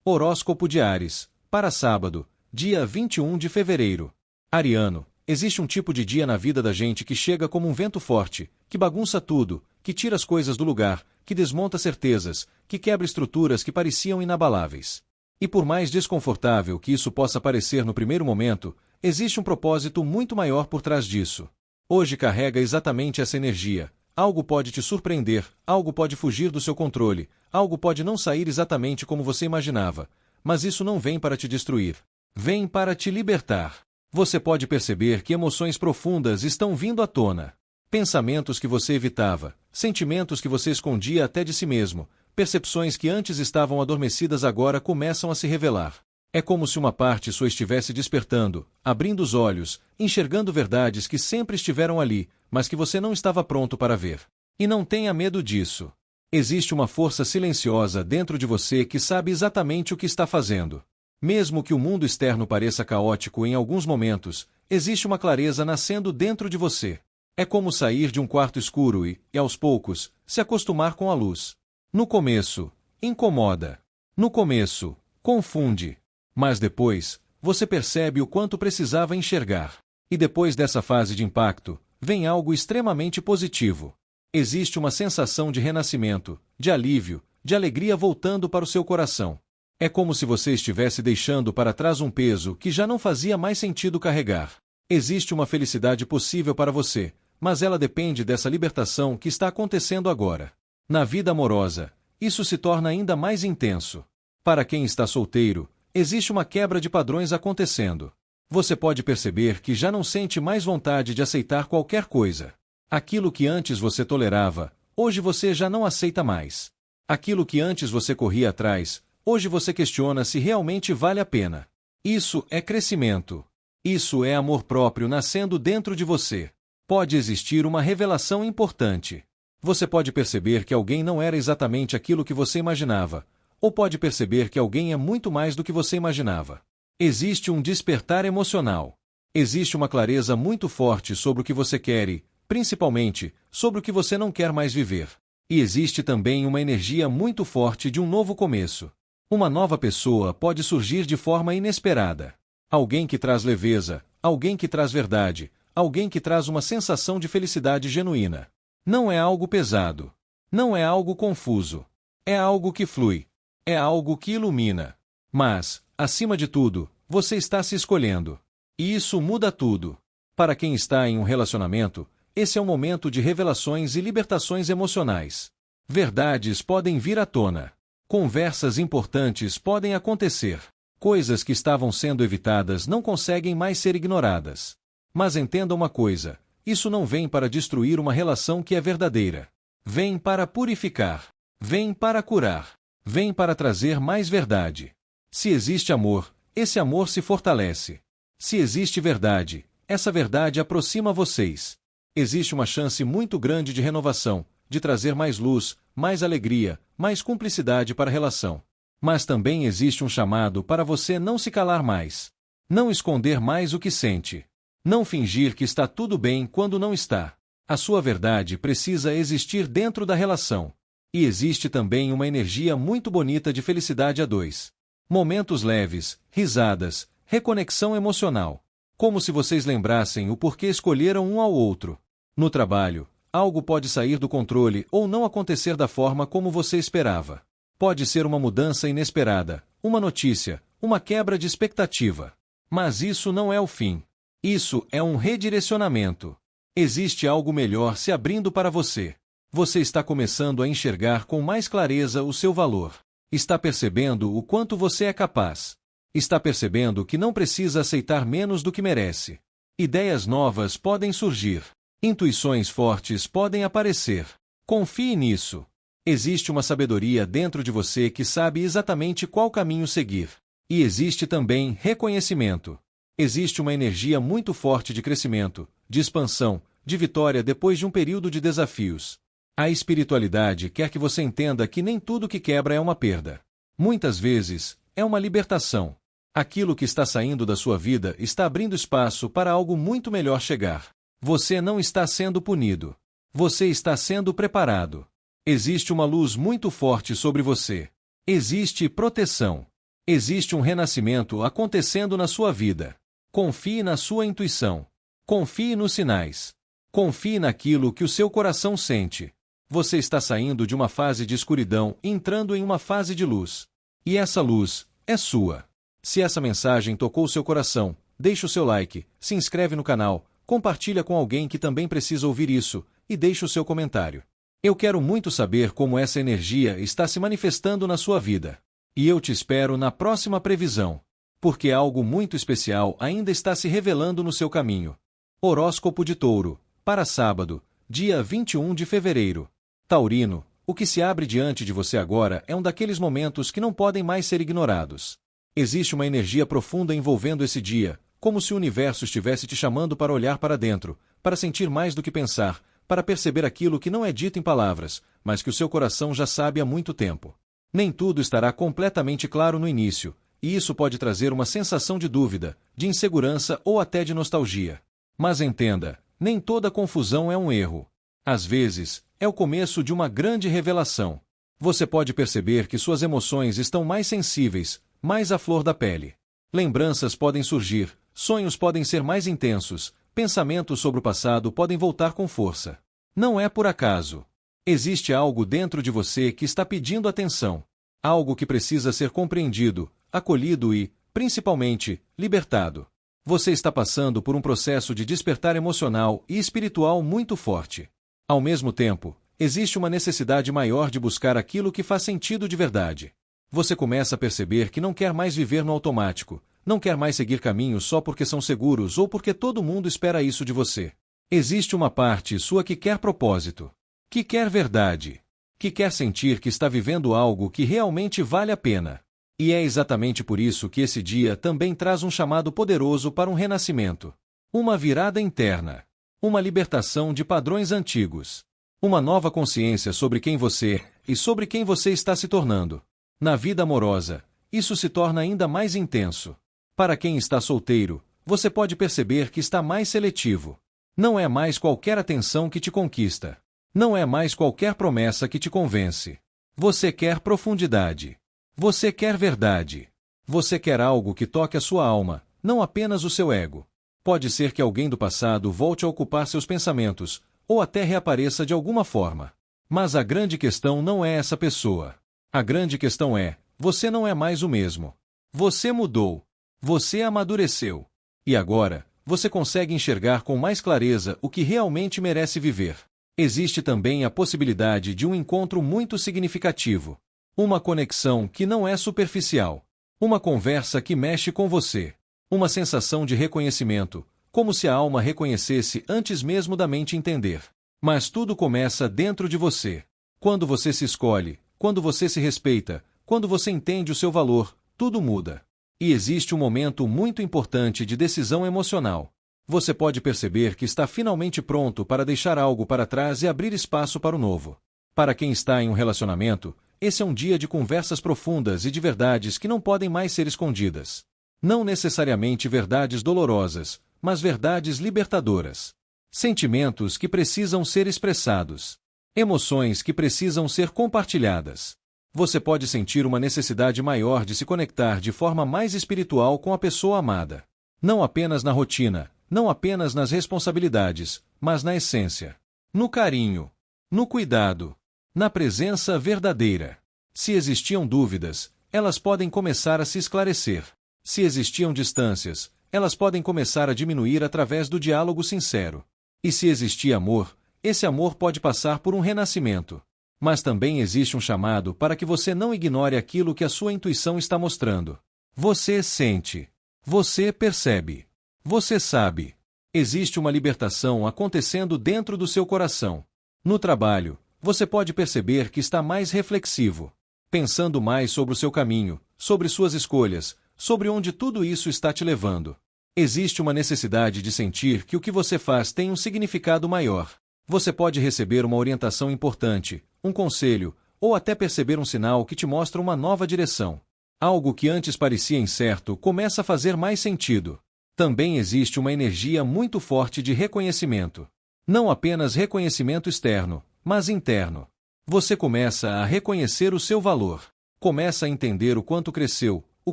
Horóscopo de Áries, para sábado, dia 21 de fevereiro. Ariano, existe um tipo de dia na vida da gente que chega como um vento forte, que bagunça tudo, que tira as coisas do lugar, que desmonta certezas, que quebra estruturas que pareciam inabaláveis. E por mais desconfortável que isso possa parecer no primeiro momento, existe um propósito muito maior por trás disso. Hoje carrega exatamente essa energia. Algo pode te surpreender, algo pode fugir do seu controle, algo pode não sair exatamente como você imaginava, mas isso não vem para te destruir. Vem para te libertar. Você pode perceber que emoções profundas estão vindo à tona. Pensamentos que você evitava, sentimentos que você escondia até de si mesmo, percepções que antes estavam adormecidas agora começam a se revelar. É como se uma parte sua estivesse despertando, abrindo os olhos, enxergando verdades que sempre estiveram ali, mas que você não estava pronto para ver. E não tenha medo disso. Existe uma força silenciosa dentro de você que sabe exatamente o que está fazendo. Mesmo que o mundo externo pareça caótico em alguns momentos, existe uma clareza nascendo dentro de você. É como sair de um quarto escuro e, aos poucos, se acostumar com a luz. No começo, incomoda. No começo, confunde. Mas depois, você percebe o quanto precisava enxergar. E depois dessa fase de impacto, vem algo extremamente positivo. Existe uma sensação de renascimento, de alívio, de alegria voltando para o seu coração. É como se você estivesse deixando para trás um peso que já não fazia mais sentido carregar. Existe uma felicidade possível para você, mas ela depende dessa libertação que está acontecendo agora. Na vida amorosa, isso se torna ainda mais intenso. Para quem está solteiro, existe uma quebra de padrões acontecendo. Você pode perceber que já não sente mais vontade de aceitar qualquer coisa. Aquilo que antes você tolerava, hoje você já não aceita mais. Aquilo que antes você corria atrás, hoje você questiona se realmente vale a pena. Isso é crescimento. Isso é amor próprio nascendo dentro de você. Pode existir uma revelação importante. Você pode perceber que alguém não era exatamente aquilo que você imaginava, ou pode perceber que alguém é muito mais do que você imaginava. Existe um despertar emocional. Existe uma clareza muito forte sobre o que você quer e, principalmente, sobre o que você não quer mais viver. E existe também uma energia muito forte de um novo começo. Uma nova pessoa pode surgir de forma inesperada. Alguém que traz leveza, alguém que traz verdade, alguém que traz uma sensação de felicidade genuína. Não é algo pesado. Não é algo confuso. É algo que flui. É algo que ilumina. Mas, acima de tudo, você está se escolhendo. E isso muda tudo. Para quem está em um relacionamento, esse é um momento de revelações e libertações emocionais. Verdades podem vir à tona. Conversas importantes podem acontecer. Coisas que estavam sendo evitadas não conseguem mais ser ignoradas. Mas entenda uma coisa: isso não vem para destruir uma relação que é verdadeira. Vem para purificar. Vem para curar. Vem para trazer mais verdade. Se existe amor, esse amor se fortalece. Se existe verdade, essa verdade aproxima vocês. Existe uma chance muito grande de renovação, de trazer mais luz, mais alegria, mais cumplicidade para a relação. Mas também existe um chamado para você não se calar mais. Não esconder mais o que sente. Não fingir que está tudo bem quando não está. A sua verdade precisa existir dentro da relação. E existe também uma energia muito bonita de felicidade a dois. Momentos leves, risadas, reconexão emocional. Como se vocês lembrassem o porquê escolheram um ao outro. No trabalho, algo pode sair do controle ou não acontecer da forma como você esperava. Pode ser uma mudança inesperada, uma notícia, uma quebra de expectativa. Mas isso não é o fim. Isso é um redirecionamento. Existe algo melhor se abrindo para você. Você está começando a enxergar com mais clareza o seu valor. Está percebendo o quanto você é capaz. Está percebendo que não precisa aceitar menos do que merece. Ideias novas podem surgir. Intuições fortes podem aparecer. Confie nisso. Existe uma sabedoria dentro de você que sabe exatamente qual caminho seguir. E existe também reconhecimento. Existe uma energia muito forte de crescimento, de expansão, de vitória depois de um período de desafios. A espiritualidade quer que você entenda que nem tudo que quebra é uma perda. Muitas vezes, é uma libertação. Aquilo que está saindo da sua vida está abrindo espaço para algo muito melhor chegar. Você não está sendo punido. Você está sendo preparado. Existe uma luz muito forte sobre você. Existe proteção. Existe um renascimento acontecendo na sua vida. Confie na sua intuição. Confie nos sinais. Confie naquilo que o seu coração sente. Você está saindo de uma fase de escuridão e entrando em uma fase de luz. E essa luz é sua. Se essa mensagem tocou seu coração, deixe o seu like, se inscreve no canal, compartilha com alguém que também precisa ouvir isso, e deixe o seu comentário. Eu quero muito saber como essa energia está se manifestando na sua vida. E eu te espero na próxima previsão, porque algo muito especial ainda está se revelando no seu caminho. Horóscopo de Touro, para sábado, dia 21 de fevereiro. Taurino, o que se abre diante de você agora é um daqueles momentos que não podem mais ser ignorados. Existe uma energia profunda envolvendo esse dia, como se o universo estivesse te chamando para olhar para dentro, para sentir mais do que pensar, para perceber aquilo que não é dito em palavras, mas que o seu coração já sabe há muito tempo. Nem tudo estará completamente claro no início, e isso pode trazer uma sensação de dúvida, de insegurança ou até de nostalgia. Mas entenda, nem toda confusão é um erro. Às vezes, é o começo de uma grande revelação. Você pode perceber que suas emoções estão mais sensíveis, mais à flor da pele. Lembranças podem surgir, sonhos podem ser mais intensos, pensamentos sobre o passado podem voltar com força. Não é por acaso. Existe algo dentro de você que está pedindo atenção. Algo que precisa ser compreendido, acolhido e, principalmente, libertado. Você está passando por um processo de despertar emocional e espiritual muito forte. Ao mesmo tempo, existe uma necessidade maior de buscar aquilo que faz sentido de verdade. Você começa a perceber que não quer mais viver no automático, não quer mais seguir caminhos só porque são seguros ou porque todo mundo espera isso de você. Existe uma parte sua que quer propósito, que quer verdade, que quer sentir que está vivendo algo que realmente vale a pena. E é exatamente por isso que esse dia também traz um chamado poderoso para um renascimento. Uma virada interna. Uma libertação de padrões antigos. Uma nova consciência sobre quem você é e sobre quem você está se tornando. Na vida amorosa, isso se torna ainda mais intenso. Para quem está solteiro, você pode perceber que está mais seletivo. Não é mais qualquer atenção que te conquista. Não é mais qualquer promessa que te convence. Você quer profundidade. Você quer verdade. Você quer algo que toque a sua alma, não apenas o seu ego. Pode ser que alguém do passado volte a ocupar seus pensamentos, ou até reapareça de alguma forma. Mas a grande questão não é essa pessoa. A grande questão é, você não é mais o mesmo. Você mudou. Você amadureceu. E agora, você consegue enxergar com mais clareza o que realmente merece viver. Existe também a possibilidade de um encontro muito significativo. Uma conexão que não é superficial. Uma conversa que mexe com você. Uma sensação de reconhecimento, como se a alma reconhecesse antes mesmo da mente entender. Mas tudo começa dentro de você. Quando você se escolhe, quando você se respeita, quando você entende o seu valor, tudo muda. E existe um momento muito importante de decisão emocional. Você pode perceber que está finalmente pronto para deixar algo para trás e abrir espaço para o novo. Para quem está em um relacionamento, esse é um dia de conversas profundas e de verdades que não podem mais ser escondidas. Não necessariamente verdades dolorosas, mas verdades libertadoras. Sentimentos que precisam ser expressados. Emoções que precisam ser compartilhadas. Você pode sentir uma necessidade maior de se conectar de forma mais espiritual com a pessoa amada. Não apenas na rotina, não apenas nas responsabilidades, mas na essência. No carinho. No cuidado. Na presença verdadeira. Se existiam dúvidas, elas podem começar a se esclarecer. Se existiam distâncias, elas podem começar a diminuir através do diálogo sincero. E se existia amor, esse amor pode passar por um renascimento. Mas também existe um chamado para que você não ignore aquilo que a sua intuição está mostrando. Você sente. Você percebe. Você sabe. Existe uma libertação acontecendo dentro do seu coração. No trabalho, você pode perceber que está mais reflexivo, pensando mais sobre o seu caminho, sobre suas escolhas, sobre onde tudo isso está te levando. Existe uma necessidade de sentir que o que você faz tem um significado maior. Você pode receber uma orientação importante, um conselho, ou até perceber um sinal que te mostra uma nova direção. Algo que antes parecia incerto começa a fazer mais sentido. Também existe uma energia muito forte de reconhecimento. Não apenas reconhecimento externo, mas interno. Você começa a reconhecer o seu valor. Começa a entender o quanto cresceu, o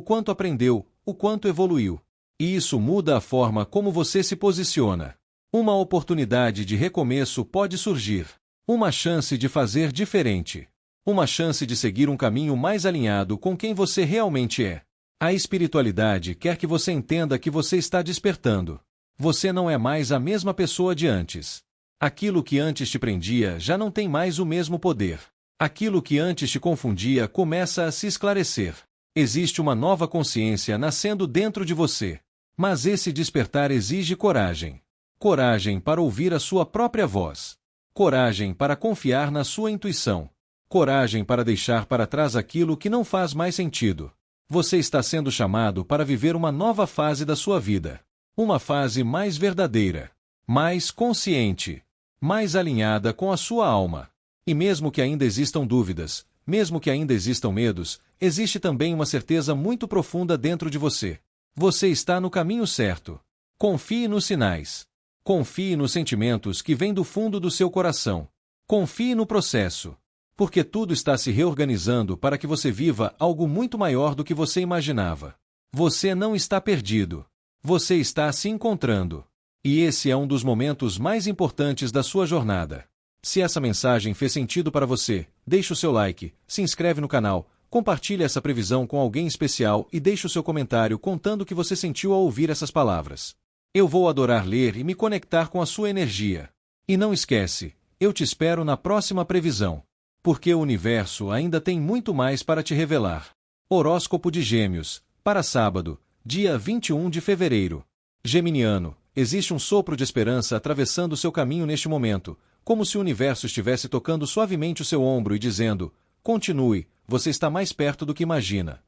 quanto aprendeu, o quanto evoluiu. E isso muda a forma como você se posiciona. Uma oportunidade de recomeço pode surgir. Uma chance de fazer diferente. Uma chance de seguir um caminho mais alinhado com quem você realmente é. A espiritualidade quer que você entenda que você está despertando. Você não é mais a mesma pessoa de antes. Aquilo que antes te prendia já não tem mais o mesmo poder. Aquilo que antes te confundia começa a se esclarecer. Existe uma nova consciência nascendo dentro de você. Mas esse despertar exige coragem. Coragem para ouvir a sua própria voz. Coragem para confiar na sua intuição. Coragem para deixar para trás aquilo que não faz mais sentido. Você está sendo chamado para viver uma nova fase da sua vida. Uma fase mais verdadeira, mais consciente, mais alinhada com a sua alma. E mesmo que ainda existam dúvidas, mesmo que ainda existam medos, existe também uma certeza muito profunda dentro de você. Você está no caminho certo. Confie nos sinais. Confie nos sentimentos que vêm do fundo do seu coração. Confie no processo. Porque tudo está se reorganizando para que você viva algo muito maior do que você imaginava. Você não está perdido. Você está se encontrando. E esse é um dos momentos mais importantes da sua jornada. Se essa mensagem fez sentido para você, deixe o seu like, se inscreve no canal, compartilhe essa previsão com alguém especial e deixe o seu comentário contando o que você sentiu ao ouvir essas palavras. Eu vou adorar ler e me conectar com a sua energia. E não esquece, eu te espero na próxima previsão. Porque o universo ainda tem muito mais para te revelar. Horóscopo de Gêmeos, para sábado, dia 21 de fevereiro. Geminiano, existe um sopro de esperança atravessando seu caminho neste momento, como se o universo estivesse tocando suavemente o seu ombro e dizendo: continue, você está mais perto do que imagina.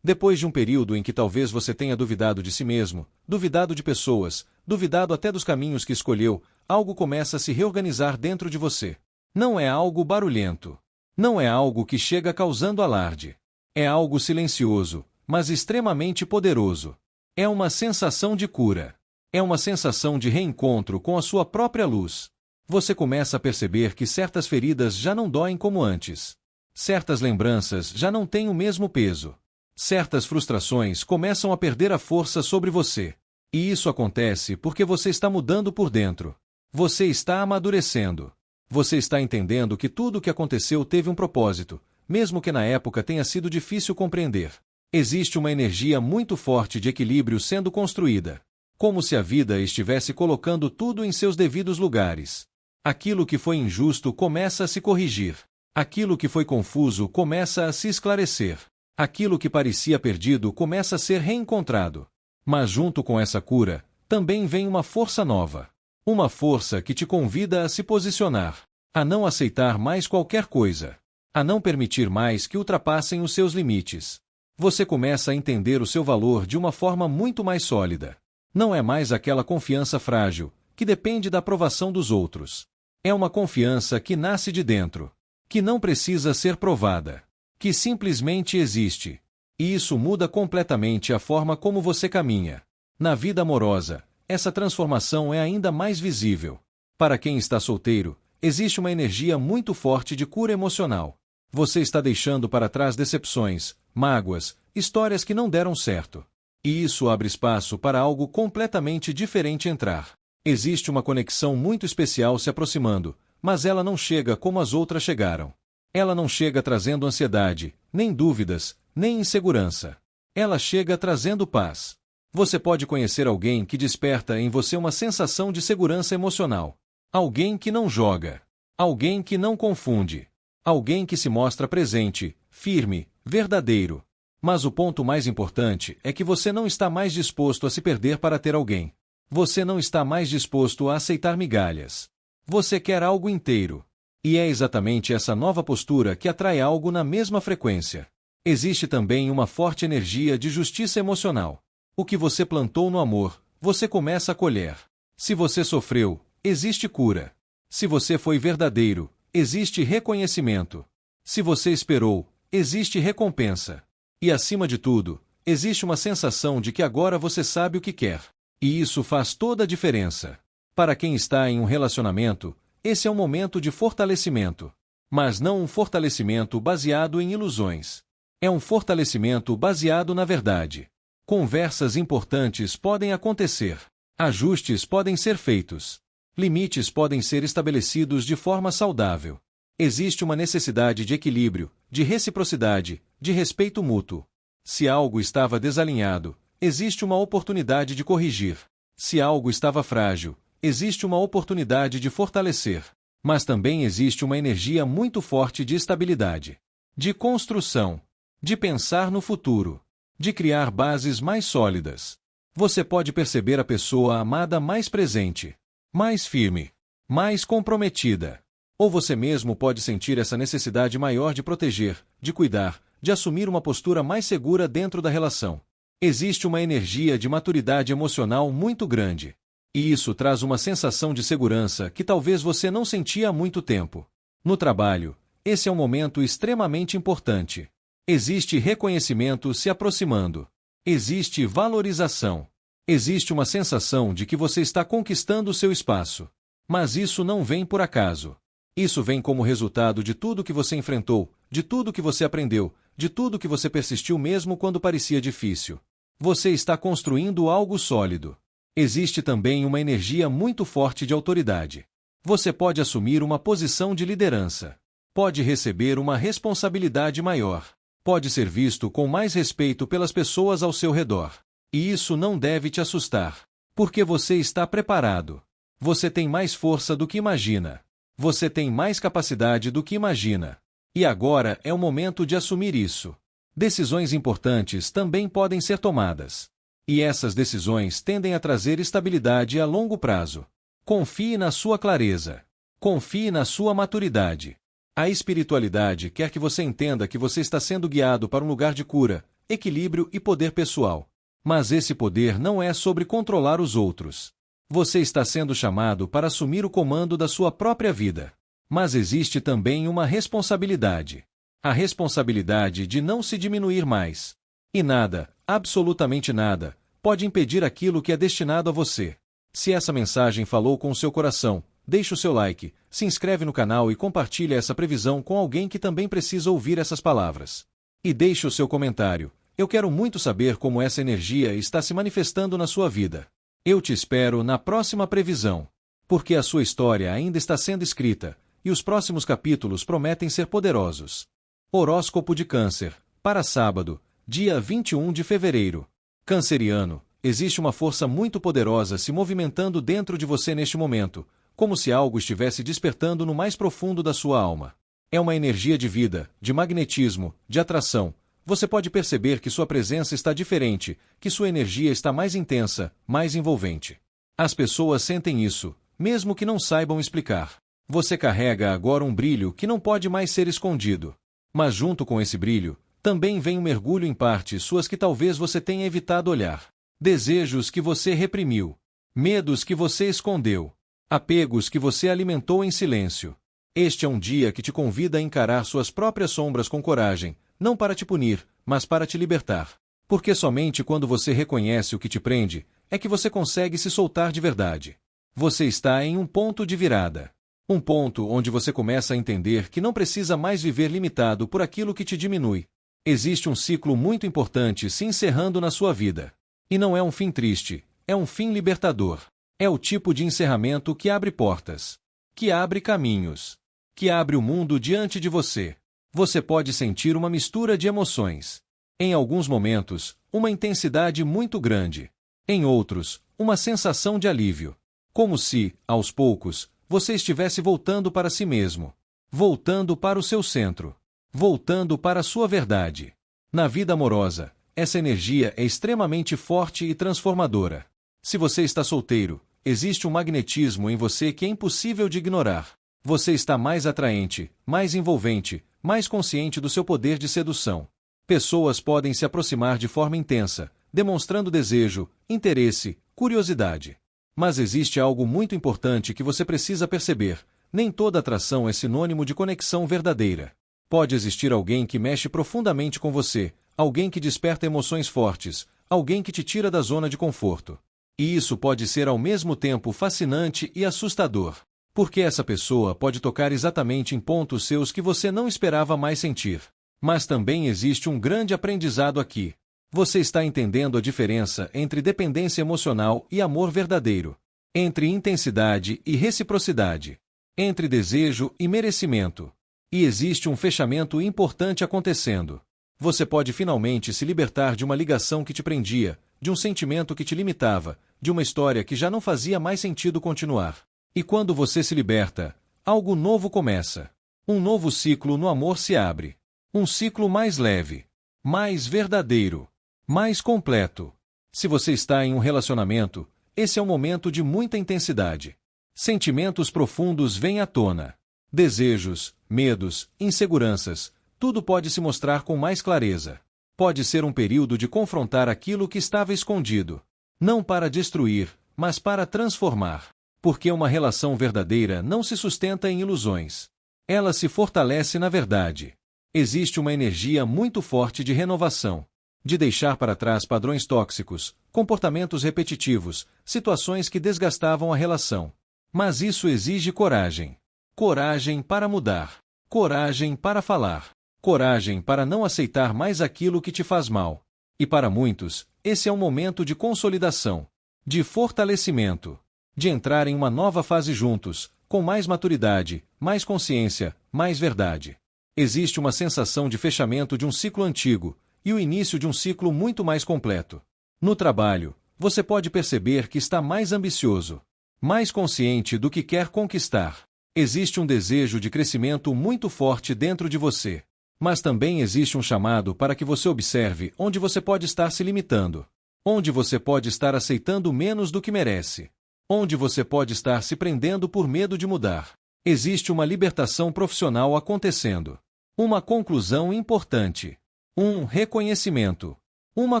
Depois de um período em que talvez você tenha duvidado de si mesmo, duvidado de pessoas, duvidado até dos caminhos que escolheu, algo começa a se reorganizar dentro de você. Não é algo barulhento. Não é algo que chega causando alarde. É algo silencioso, mas extremamente poderoso. É uma sensação de cura. É uma sensação de reencontro com a sua própria luz. Você começa a perceber que certas feridas já não doem como antes. Certas lembranças já não têm o mesmo peso. Certas frustrações começam a perder a força sobre você. E isso acontece porque você está mudando por dentro. Você está amadurecendo. Você está entendendo que tudo o que aconteceu teve um propósito, mesmo que na época tenha sido difícil compreender. Existe uma energia muito forte de equilíbrio sendo construída. Como se a vida estivesse colocando tudo em seus devidos lugares. Aquilo que foi injusto começa a se corrigir. Aquilo que foi confuso começa a se esclarecer. Aquilo que parecia perdido começa a ser reencontrado. Mas junto com essa cura, também vem uma força nova. Uma força que te convida a se posicionar, a não aceitar mais qualquer coisa, a não permitir mais que ultrapassem os seus limites. Você começa a entender o seu valor de uma forma muito mais sólida. Não é mais aquela confiança frágil, que depende da aprovação dos outros. É uma confiança que nasce de dentro, que não precisa ser provada, que simplesmente existe. E isso muda completamente a forma como você caminha. Na vida amorosa, essa transformação é ainda mais visível. Para quem está solteiro, existe uma energia muito forte de cura emocional. Você está deixando para trás decepções, mágoas, histórias que não deram certo. E isso abre espaço para algo completamente diferente entrar. Existe uma conexão muito especial se aproximando, mas ela não chega como as outras chegaram. Ela não chega trazendo ansiedade, nem dúvidas, nem insegurança. Ela chega trazendo paz. Você pode conhecer alguém que desperta em você uma sensação de segurança emocional. Alguém que não joga. Alguém que não confunde. Alguém que se mostra presente, firme, verdadeiro. Mas o ponto mais importante é que você não está mais disposto a se perder para ter alguém. Você não está mais disposto a aceitar migalhas. Você quer algo inteiro. E é exatamente essa nova postura que atrai algo na mesma frequência. Existe também uma forte energia de justiça emocional. O que você plantou no amor, você começa a colher. Se você sofreu, existe cura. Se você foi verdadeiro, existe reconhecimento. Se você esperou, existe recompensa. E acima de tudo, existe uma sensação de que agora você sabe o que quer. E isso faz toda a diferença. Para quem está em um relacionamento, esse é um momento de fortalecimento. Mas não um fortalecimento baseado em ilusões. É um fortalecimento baseado na verdade. Conversas importantes podem acontecer. Ajustes podem ser feitos. Limites podem ser estabelecidos de forma saudável. Existe uma necessidade de equilíbrio, de reciprocidade, de respeito mútuo. Se algo estava desalinhado, existe uma oportunidade de corrigir. Se algo estava frágil, existe uma oportunidade de fortalecer. Mas também existe uma energia muito forte de estabilidade, de construção, de pensar no futuro, de criar bases mais sólidas. Você pode perceber a pessoa amada mais presente, mais firme, mais comprometida. Ou você mesmo pode sentir essa necessidade maior de proteger, de cuidar, de assumir uma postura mais segura dentro da relação. Existe uma energia de maturidade emocional muito grande. E isso traz uma sensação de segurança que talvez você não sentia há muito tempo. No trabalho, esse é um momento extremamente importante. Existe reconhecimento se aproximando. Existe valorização. Existe uma sensação de que você está conquistando o seu espaço. Mas isso não vem por acaso. Isso vem como resultado de tudo que você enfrentou, de tudo que você aprendeu, de tudo que você persistiu mesmo quando parecia difícil. Você está construindo algo sólido. Existe também uma energia muito forte de autoridade. Você pode assumir uma posição de liderança. Pode receber uma responsabilidade maior. Pode ser visto com mais respeito pelas pessoas ao seu redor. E isso não deve te assustar. Porque você está preparado. Você tem mais força do que imagina. Você tem mais capacidade do que imagina. E agora é o momento de assumir isso. Decisões importantes também podem ser tomadas. E essas decisões tendem a trazer estabilidade a longo prazo. Confie na sua clareza. Confie na sua maturidade. A espiritualidade quer que você entenda que você está sendo guiado para um lugar de cura, equilíbrio e poder pessoal. Mas esse poder não é sobre controlar os outros. Você está sendo chamado para assumir o comando da sua própria vida. Mas existe também uma responsabilidade. A responsabilidade de não se diminuir mais. E nada, absolutamente nada, pode impedir aquilo que é destinado a você. Se essa mensagem falou com o seu coração, deixe o seu like, se inscreve no canal e compartilhe essa previsão com alguém que também precisa ouvir essas palavras. E deixe o seu comentário. Eu quero muito saber como essa energia está se manifestando na sua vida. Eu te espero na próxima previsão. Porque a sua história ainda está sendo escrita, e os próximos capítulos prometem ser poderosos. Horóscopo de Câncer, para sábado, dia 21 de fevereiro. Canceriano, existe uma força muito poderosa se movimentando dentro de você neste momento, como se algo estivesse despertando no mais profundo da sua alma. É uma energia de vida, de magnetismo, de atração. Você pode perceber que sua presença está diferente, que sua energia está mais intensa, mais envolvente. As pessoas sentem isso, mesmo que não saibam explicar. Você carrega agora um brilho que não pode mais ser escondido. Mas junto com esse brilho, também vem um mergulho em partes suas que talvez você tenha evitado olhar. Desejos que você reprimiu. Medos que você escondeu. Apegos que você alimentou em silêncio. Este é um dia que te convida a encarar suas próprias sombras com coragem, não para te punir, mas para te libertar. Porque somente quando você reconhece o que te prende, é que você consegue se soltar de verdade. Você está em um ponto de virada. Um ponto onde você começa a entender que não precisa mais viver limitado por aquilo que te diminui. Existe um ciclo muito importante se encerrando na sua vida. E não é um fim triste, é um fim libertador. É o tipo de encerramento que abre portas, que abre caminhos, que abre o mundo diante de você. Você pode sentir uma mistura de emoções. Em alguns momentos, uma intensidade muito grande. Em outros, uma sensação de alívio. Como se, aos poucos, você estivesse voltando para si mesmo. Voltando para o seu centro. Voltando para a sua verdade. Na vida amorosa, essa energia é extremamente forte e transformadora. Se você está solteiro, existe um magnetismo em você que é impossível de ignorar. Você está mais atraente, mais envolvente, mais consciente do seu poder de sedução. Pessoas podem se aproximar de forma intensa, demonstrando desejo, interesse, curiosidade. Mas existe algo muito importante que você precisa perceber: nem toda atração é sinônimo de conexão verdadeira. Pode existir alguém que mexe profundamente com você, alguém que desperta emoções fortes, alguém que te tira da zona de conforto. E isso pode ser ao mesmo tempo fascinante e assustador. Porque essa pessoa pode tocar exatamente em pontos seus que você não esperava mais sentir. Mas também existe um grande aprendizado aqui. Você está entendendo a diferença entre dependência emocional e amor verdadeiro, entre intensidade e reciprocidade, entre desejo e merecimento. E existe um fechamento importante acontecendo. Você pode finalmente se libertar de uma ligação que te prendia, de um sentimento que te limitava, de uma história que já não fazia mais sentido continuar. E quando você se liberta, algo novo começa. Um novo ciclo no amor se abre. Um ciclo mais leve, mais verdadeiro, mais completo. Se você está em um relacionamento, esse é um momento de muita intensidade. Sentimentos profundos vêm à tona. Desejos, medos, inseguranças, tudo pode se mostrar com mais clareza. Pode ser um período de confrontar aquilo que estava escondido. Não para destruir, mas para transformar. Porque uma relação verdadeira não se sustenta em ilusões. Ela se fortalece na verdade. Existe uma energia muito forte de renovação, de deixar para trás padrões tóxicos, comportamentos repetitivos, situações que desgastavam a relação. Mas isso exige coragem. Coragem para mudar. Coragem para falar. Coragem para não aceitar mais aquilo que te faz mal. E para muitos, esse é um momento de consolidação, de fortalecimento, de entrar em uma nova fase juntos, com mais maturidade, mais consciência, mais verdade. Existe uma sensação de fechamento de um ciclo antigo e o início de um ciclo muito mais completo. No trabalho, você pode perceber que está mais ambicioso, mais consciente do que quer conquistar. Existe um desejo de crescimento muito forte dentro de você. Mas também existe um chamado para que você observe onde você pode estar se limitando, onde você pode estar aceitando menos do que merece, onde você pode estar se prendendo por medo de mudar. Existe uma libertação profissional acontecendo. Uma conclusão importante. Um reconhecimento. Uma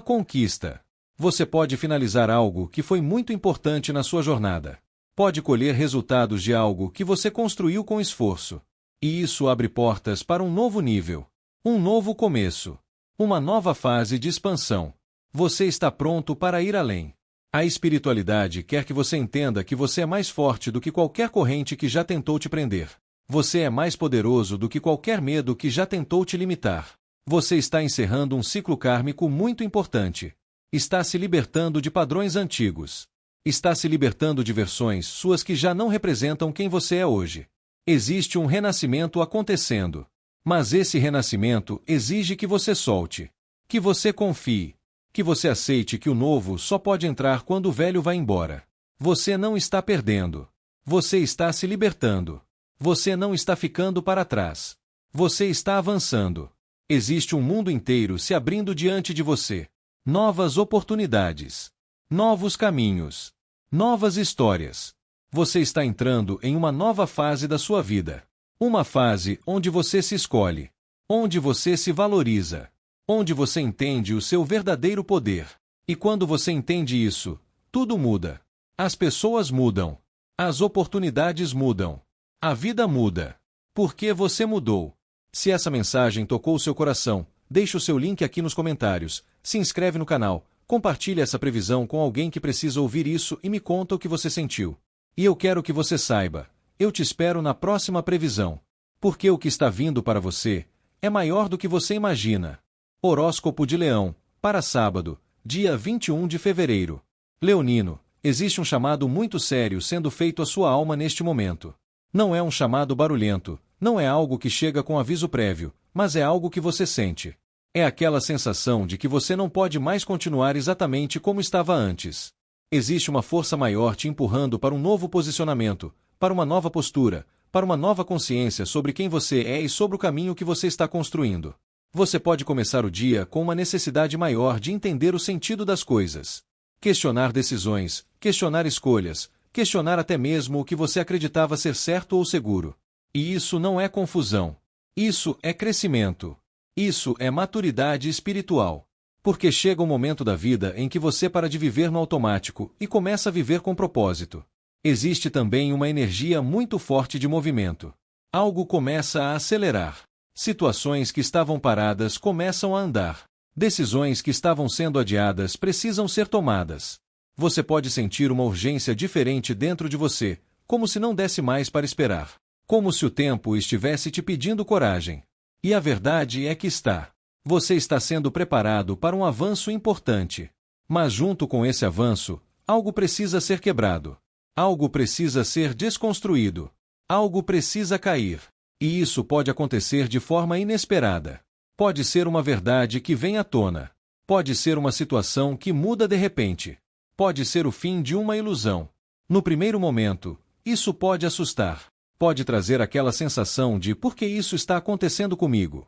conquista. Você pode finalizar algo que foi muito importante na sua jornada. Pode colher resultados de algo que você construiu com esforço. E isso abre portas para um novo nível. Um novo começo. Uma nova fase de expansão. Você está pronto para ir além. A espiritualidade quer que você entenda que você é mais forte do que qualquer corrente que já tentou te prender. Você é mais poderoso do que qualquer medo que já tentou te limitar. Você está encerrando um ciclo kármico muito importante. Está se libertando de padrões antigos. Está se libertando de versões suas que já não representam quem você é hoje. Existe um renascimento acontecendo. Mas esse renascimento exige que você solte. Que você confie. Que você aceite que o novo só pode entrar quando o velho vai embora. Você não está perdendo. Você está se libertando. Você não está ficando para trás. Você está avançando. Existe um mundo inteiro se abrindo diante de você. Novas oportunidades. Novos caminhos. Novas histórias. Você está entrando em uma nova fase da sua vida. Uma fase onde você se escolhe. Onde você se valoriza. Onde você entende o seu verdadeiro poder. E quando você entende isso, tudo muda. As pessoas mudam. As oportunidades mudam. A vida muda. Porque você mudou. Se essa mensagem tocou o seu coração, deixe o seu link aqui nos comentários, se inscreve no canal, compartilhe essa previsão com alguém que precisa ouvir isso e me conta o que você sentiu. E eu quero que você saiba, eu te espero na próxima previsão. Porque o que está vindo para você é maior do que você imagina. Horóscopo de Leão, para sábado, dia 21 de fevereiro. Leonino, existe um chamado muito sério sendo feito à sua alma neste momento. Não é um chamado barulhento, não é algo que chega com aviso prévio, mas é algo que você sente. É aquela sensação de que você não pode mais continuar exatamente como estava antes. Existe uma força maior te empurrando para um novo posicionamento, para uma nova postura, para uma nova consciência sobre quem você é e sobre o caminho que você está construindo. Você pode começar o dia com uma necessidade maior de entender o sentido das coisas. Questionar decisões, questionar escolhas, questionar até mesmo o que você acreditava ser certo ou seguro. E isso não é confusão. Isso é crescimento. Isso é maturidade espiritual. Porque chega um momento da vida em que você para de viver no automático e começa a viver com propósito. Existe também uma energia muito forte de movimento. Algo começa a acelerar. Situações que estavam paradas começam a andar. Decisões que estavam sendo adiadas precisam ser tomadas. Você pode sentir uma urgência diferente dentro de você, como se não desse mais para esperar. Como se o tempo estivesse te pedindo coragem. E a verdade é que está. Você está sendo preparado para um avanço importante. Mas junto com esse avanço, algo precisa ser quebrado. Algo precisa ser desconstruído. Algo precisa cair. E isso pode acontecer de forma inesperada. Pode ser uma verdade que vem à tona. Pode ser uma situação que muda de repente. Pode ser o fim de uma ilusão. No primeiro momento, isso pode assustar. Pode trazer aquela sensação de por que isso está acontecendo comigo.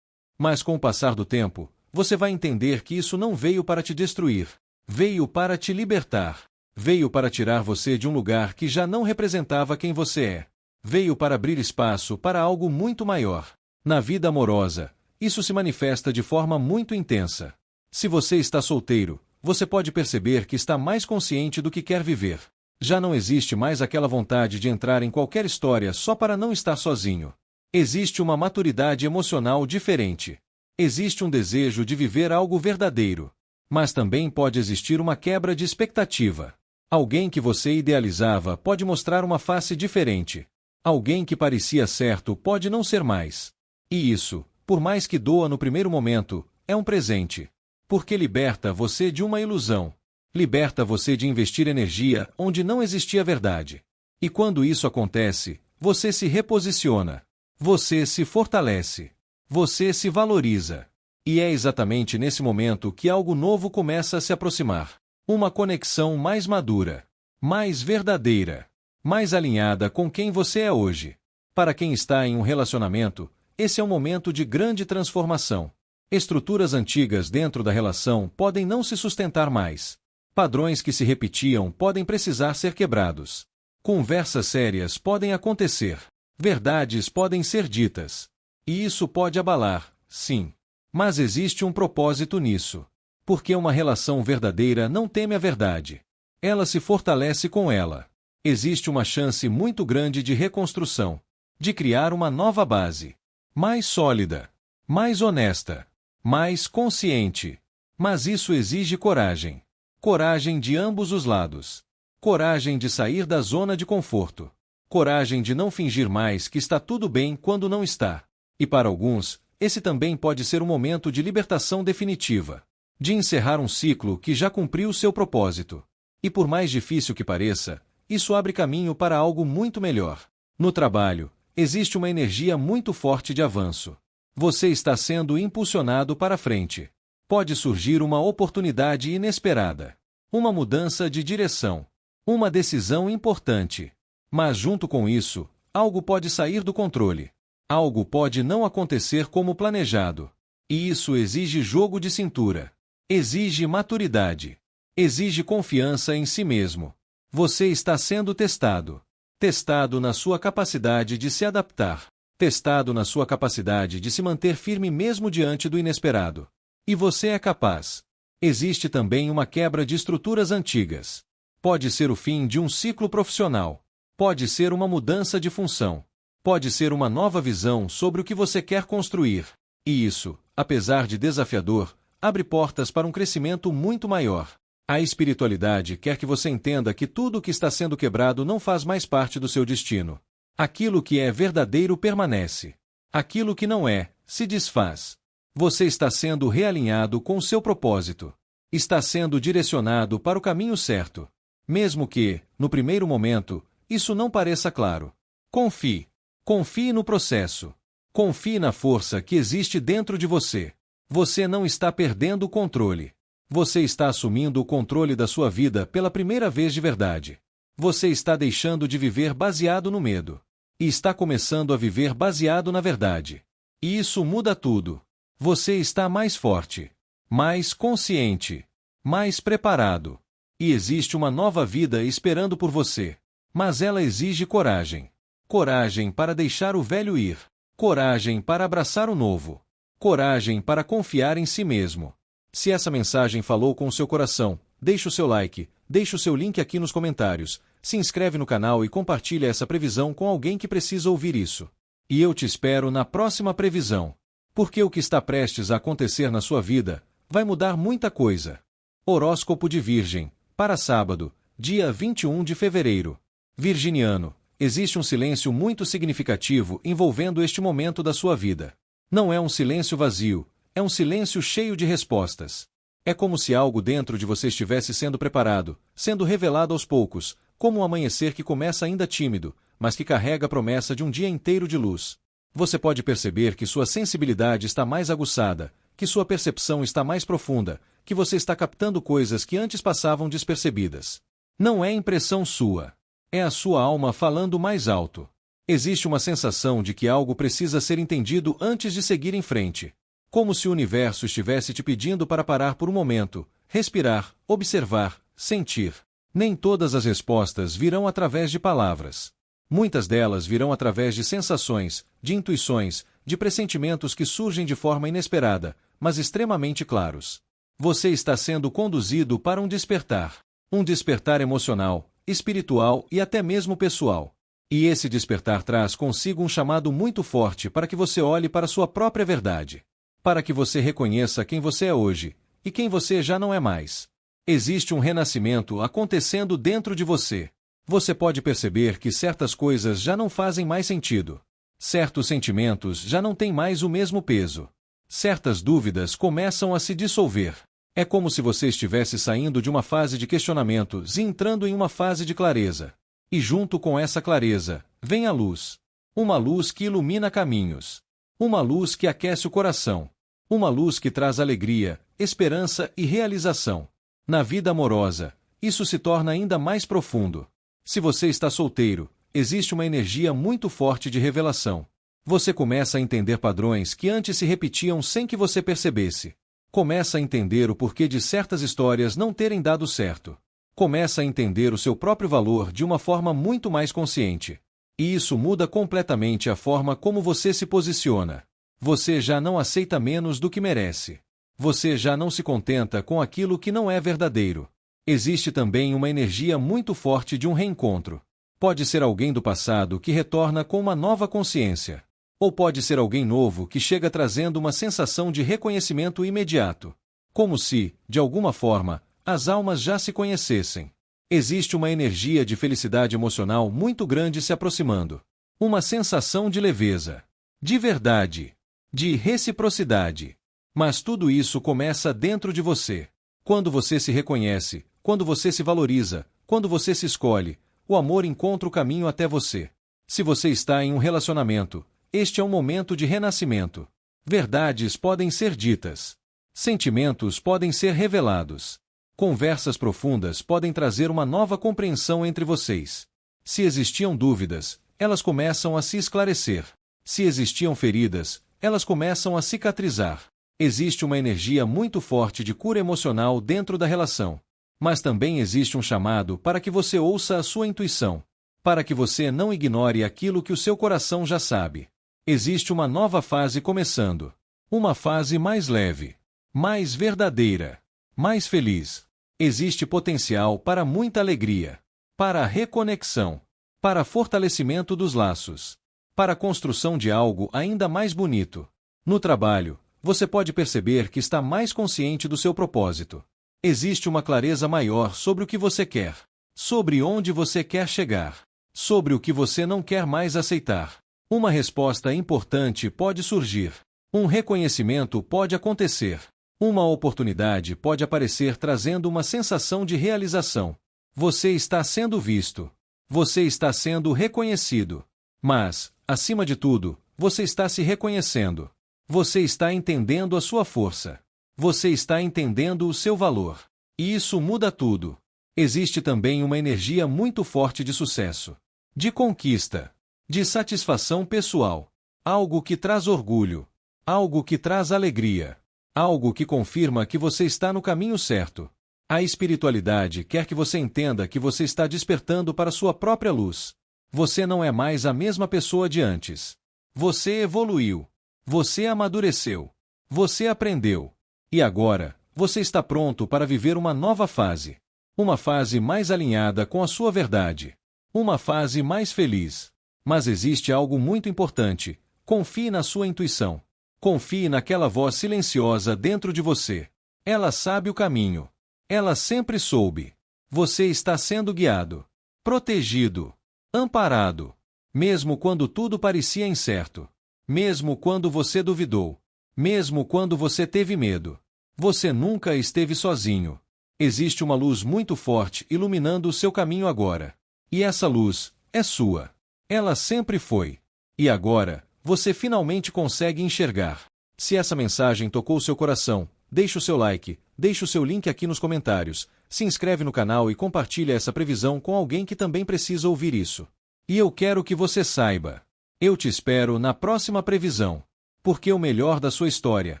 Mas com o passar do tempo, você vai entender que isso não veio para te destruir. Veio para te libertar. Veio para tirar você de um lugar que já não representava quem você é. Veio para abrir espaço para algo muito maior. Na vida amorosa, isso se manifesta de forma muito intensa. Se você está solteiro, você pode perceber que está mais consciente do que quer viver. Já não existe mais aquela vontade de entrar em qualquer história só para não estar sozinho. Existe uma maturidade emocional diferente. Existe um desejo de viver algo verdadeiro. Mas também pode existir uma quebra de expectativa. Alguém que você idealizava pode mostrar uma face diferente. Alguém que parecia certo pode não ser mais. E isso, por mais que doa no primeiro momento, é um presente. Porque liberta você de uma ilusão. Liberta você de investir energia onde não existia verdade. E quando isso acontece, você se reposiciona. Você se fortalece. Você se valoriza. E é exatamente nesse momento que algo novo começa a se aproximar. Uma conexão mais madura, mais verdadeira, mais alinhada com quem você é hoje. Para quem está em um relacionamento, esse é um momento de grande transformação. Estruturas antigas dentro da relação podem não se sustentar mais. Padrões que se repetiam podem precisar ser quebrados. Conversas sérias podem acontecer. Verdades podem ser ditas. E isso pode abalar, sim. Mas existe um propósito nisso. Porque uma relação verdadeira não teme a verdade. Ela se fortalece com ela. Existe uma chance muito grande de reconstrução. De criar uma nova base. Mais sólida. Mais honesta. Mais consciente. Mas isso exige coragem. Coragem de ambos os lados. Coragem de sair da zona de conforto. Coragem de não fingir mais que está tudo bem quando não está. E para alguns, esse também pode ser um momento de libertação definitiva. De encerrar um ciclo que já cumpriu seu propósito. E por mais difícil que pareça, isso abre caminho para algo muito melhor. No trabalho, existe uma energia muito forte de avanço. Você está sendo impulsionado para frente. Pode surgir uma oportunidade inesperada. Uma mudança de direção. Uma decisão importante. Mas junto com isso, algo pode sair do controle. Algo pode não acontecer como planejado. E isso exige jogo de cintura. Exige maturidade. Exige confiança em si mesmo. Você está sendo testado. Testado na sua capacidade de se adaptar. Testado na sua capacidade de se manter firme mesmo diante do inesperado. E você é capaz. Existe também uma quebra de estruturas antigas. Pode ser o fim de um ciclo profissional. Pode ser uma mudança de função. Pode ser uma nova visão sobre o que você quer construir. E isso, apesar de desafiador, abre portas para um crescimento muito maior. A espiritualidade quer que você entenda que tudo o que está sendo quebrado não faz mais parte do seu destino. Aquilo que é verdadeiro permanece. Aquilo que não é, se desfaz. Você está sendo realinhado com o seu propósito. Está sendo direcionado para o caminho certo. Mesmo que, no primeiro momento, isso não pareça claro. Confie. Confie no processo. Confie na força que existe dentro de você. Você não está perdendo o controle. Você está assumindo o controle da sua vida pela primeira vez de verdade. Você está deixando de viver baseado no medo. E está começando a viver baseado na verdade. E isso muda tudo. Você está mais forte, mais consciente, mais preparado. E existe uma nova vida esperando por você. Mas ela exige coragem. Coragem para deixar o velho ir. Coragem para abraçar o novo. Coragem para confiar em si mesmo. Se essa mensagem falou com o seu coração, deixe o seu like, deixe o seu link aqui nos comentários, se inscreve no canal e compartilha essa previsão com alguém que precisa ouvir isso. E eu te espero na próxima previsão. Porque o que está prestes a acontecer na sua vida vai mudar muita coisa. Horóscopo de Virgem, para sábado, dia 21 de fevereiro. Virginiano, existe um silêncio muito significativo envolvendo este momento da sua vida. Não é um silêncio vazio, é um silêncio cheio de respostas. É como se algo dentro de você estivesse sendo preparado, sendo revelado aos poucos, como um amanhecer que começa ainda tímido, mas que carrega a promessa de um dia inteiro de luz. Você pode perceber que sua sensibilidade está mais aguçada, que sua percepção está mais profunda, que você está captando coisas que antes passavam despercebidas. Não é impressão sua. É a sua alma falando mais alto. Existe uma sensação de que algo precisa ser entendido antes de seguir em frente. Como se o universo estivesse te pedindo para parar por um momento, respirar, observar, sentir. Nem todas as respostas virão através de palavras. Muitas delas virão através de sensações, de intuições, de pressentimentos que surgem de forma inesperada, mas extremamente claros. Você está sendo conduzido para um despertar emocional, espiritual e até mesmo pessoal. E esse despertar traz consigo um chamado muito forte para que você olhe para sua própria verdade. Para que você reconheça quem você é hoje, e quem você já não é mais. Existe um renascimento acontecendo dentro de você. Você pode perceber que certas coisas já não fazem mais sentido. Certos sentimentos já não têm mais o mesmo peso. Certas dúvidas começam a se dissolver. É como se você estivesse saindo de uma fase de questionamentos e entrando em uma fase de clareza. E junto com essa clareza, vem a luz. Uma luz que ilumina caminhos. Uma luz que aquece o coração. Uma luz que traz alegria, esperança e realização. Na vida amorosa, isso se torna ainda mais profundo. Se você está solteiro, existe uma energia muito forte de revelação. Você começa a entender padrões que antes se repetiam sem que você percebesse. Começa a entender o porquê de certas histórias não terem dado certo. Começa a entender o seu próprio valor de uma forma muito mais consciente. E isso muda completamente a forma como você se posiciona. Você já não aceita menos do que merece. Você já não se contenta com aquilo que não é verdadeiro. Existe também uma energia muito forte de um reencontro. Pode ser alguém do passado que retorna com uma nova consciência. Ou pode ser alguém novo que chega trazendo uma sensação de reconhecimento imediato. Como se, de alguma forma, as almas já se conhecessem. Existe uma energia de felicidade emocional muito grande se aproximando. Uma sensação de leveza, de verdade, de reciprocidade. Mas tudo isso começa dentro de você. Quando você se reconhece, quando você se valoriza, quando você se escolhe, o amor encontra o caminho até você. Se você está em um relacionamento, este é um momento de renascimento. Verdades podem ser ditas. Sentimentos podem ser revelados. Conversas profundas podem trazer uma nova compreensão entre vocês. Se existiam dúvidas, elas começam a se esclarecer. Se existiam feridas, elas começam a cicatrizar. Existe uma energia muito forte de cura emocional dentro da relação. Mas também existe um chamado para que você ouça a sua intuição. Para que você não ignore aquilo que o seu coração já sabe. Existe uma nova fase começando. Uma fase mais leve, mais verdadeira, mais feliz. Existe potencial para muita alegria, para a reconexão, para fortalecimento dos laços, para a construção de algo ainda mais bonito. No trabalho, você pode perceber que está mais consciente do seu propósito. Existe uma clareza maior sobre o que você quer, sobre onde você quer chegar, sobre o que você não quer mais aceitar. Uma resposta importante pode surgir. Um reconhecimento pode acontecer. Uma oportunidade pode aparecer trazendo uma sensação de realização. Você está sendo visto. Você está sendo reconhecido. Mas, acima de tudo, você está se reconhecendo. Você está entendendo a sua força. Você está entendendo o seu valor. E isso muda tudo. Existe também uma energia muito forte de sucesso, de conquista, de satisfação pessoal. Algo que traz orgulho. Algo que traz alegria. Algo que confirma que você está no caminho certo. A espiritualidade quer que você entenda que você está despertando para sua própria luz. Você não é mais a mesma pessoa de antes. Você evoluiu. Você amadureceu. Você aprendeu. E agora, você está pronto para viver uma nova fase. Uma fase mais alinhada com a sua verdade. Uma fase mais feliz. Mas existe algo muito importante. Confie na sua intuição. Confie naquela voz silenciosa dentro de você. Ela sabe o caminho. Ela sempre soube. Você está sendo guiado, protegido, amparado. Mesmo quando tudo parecia incerto. Mesmo quando você duvidou. Mesmo quando você teve medo. Você nunca esteve sozinho. Existe uma luz muito forte iluminando o seu caminho agora. E essa luz é sua. Ela sempre foi. E agora, você finalmente consegue enxergar. Se essa mensagem tocou seu coração, deixe o seu like, deixe o seu link aqui nos comentários, se inscreve no canal e compartilha essa previsão com alguém que também precisa ouvir isso. E eu quero que você saiba. Eu te espero na próxima previsão. Porque o melhor da sua história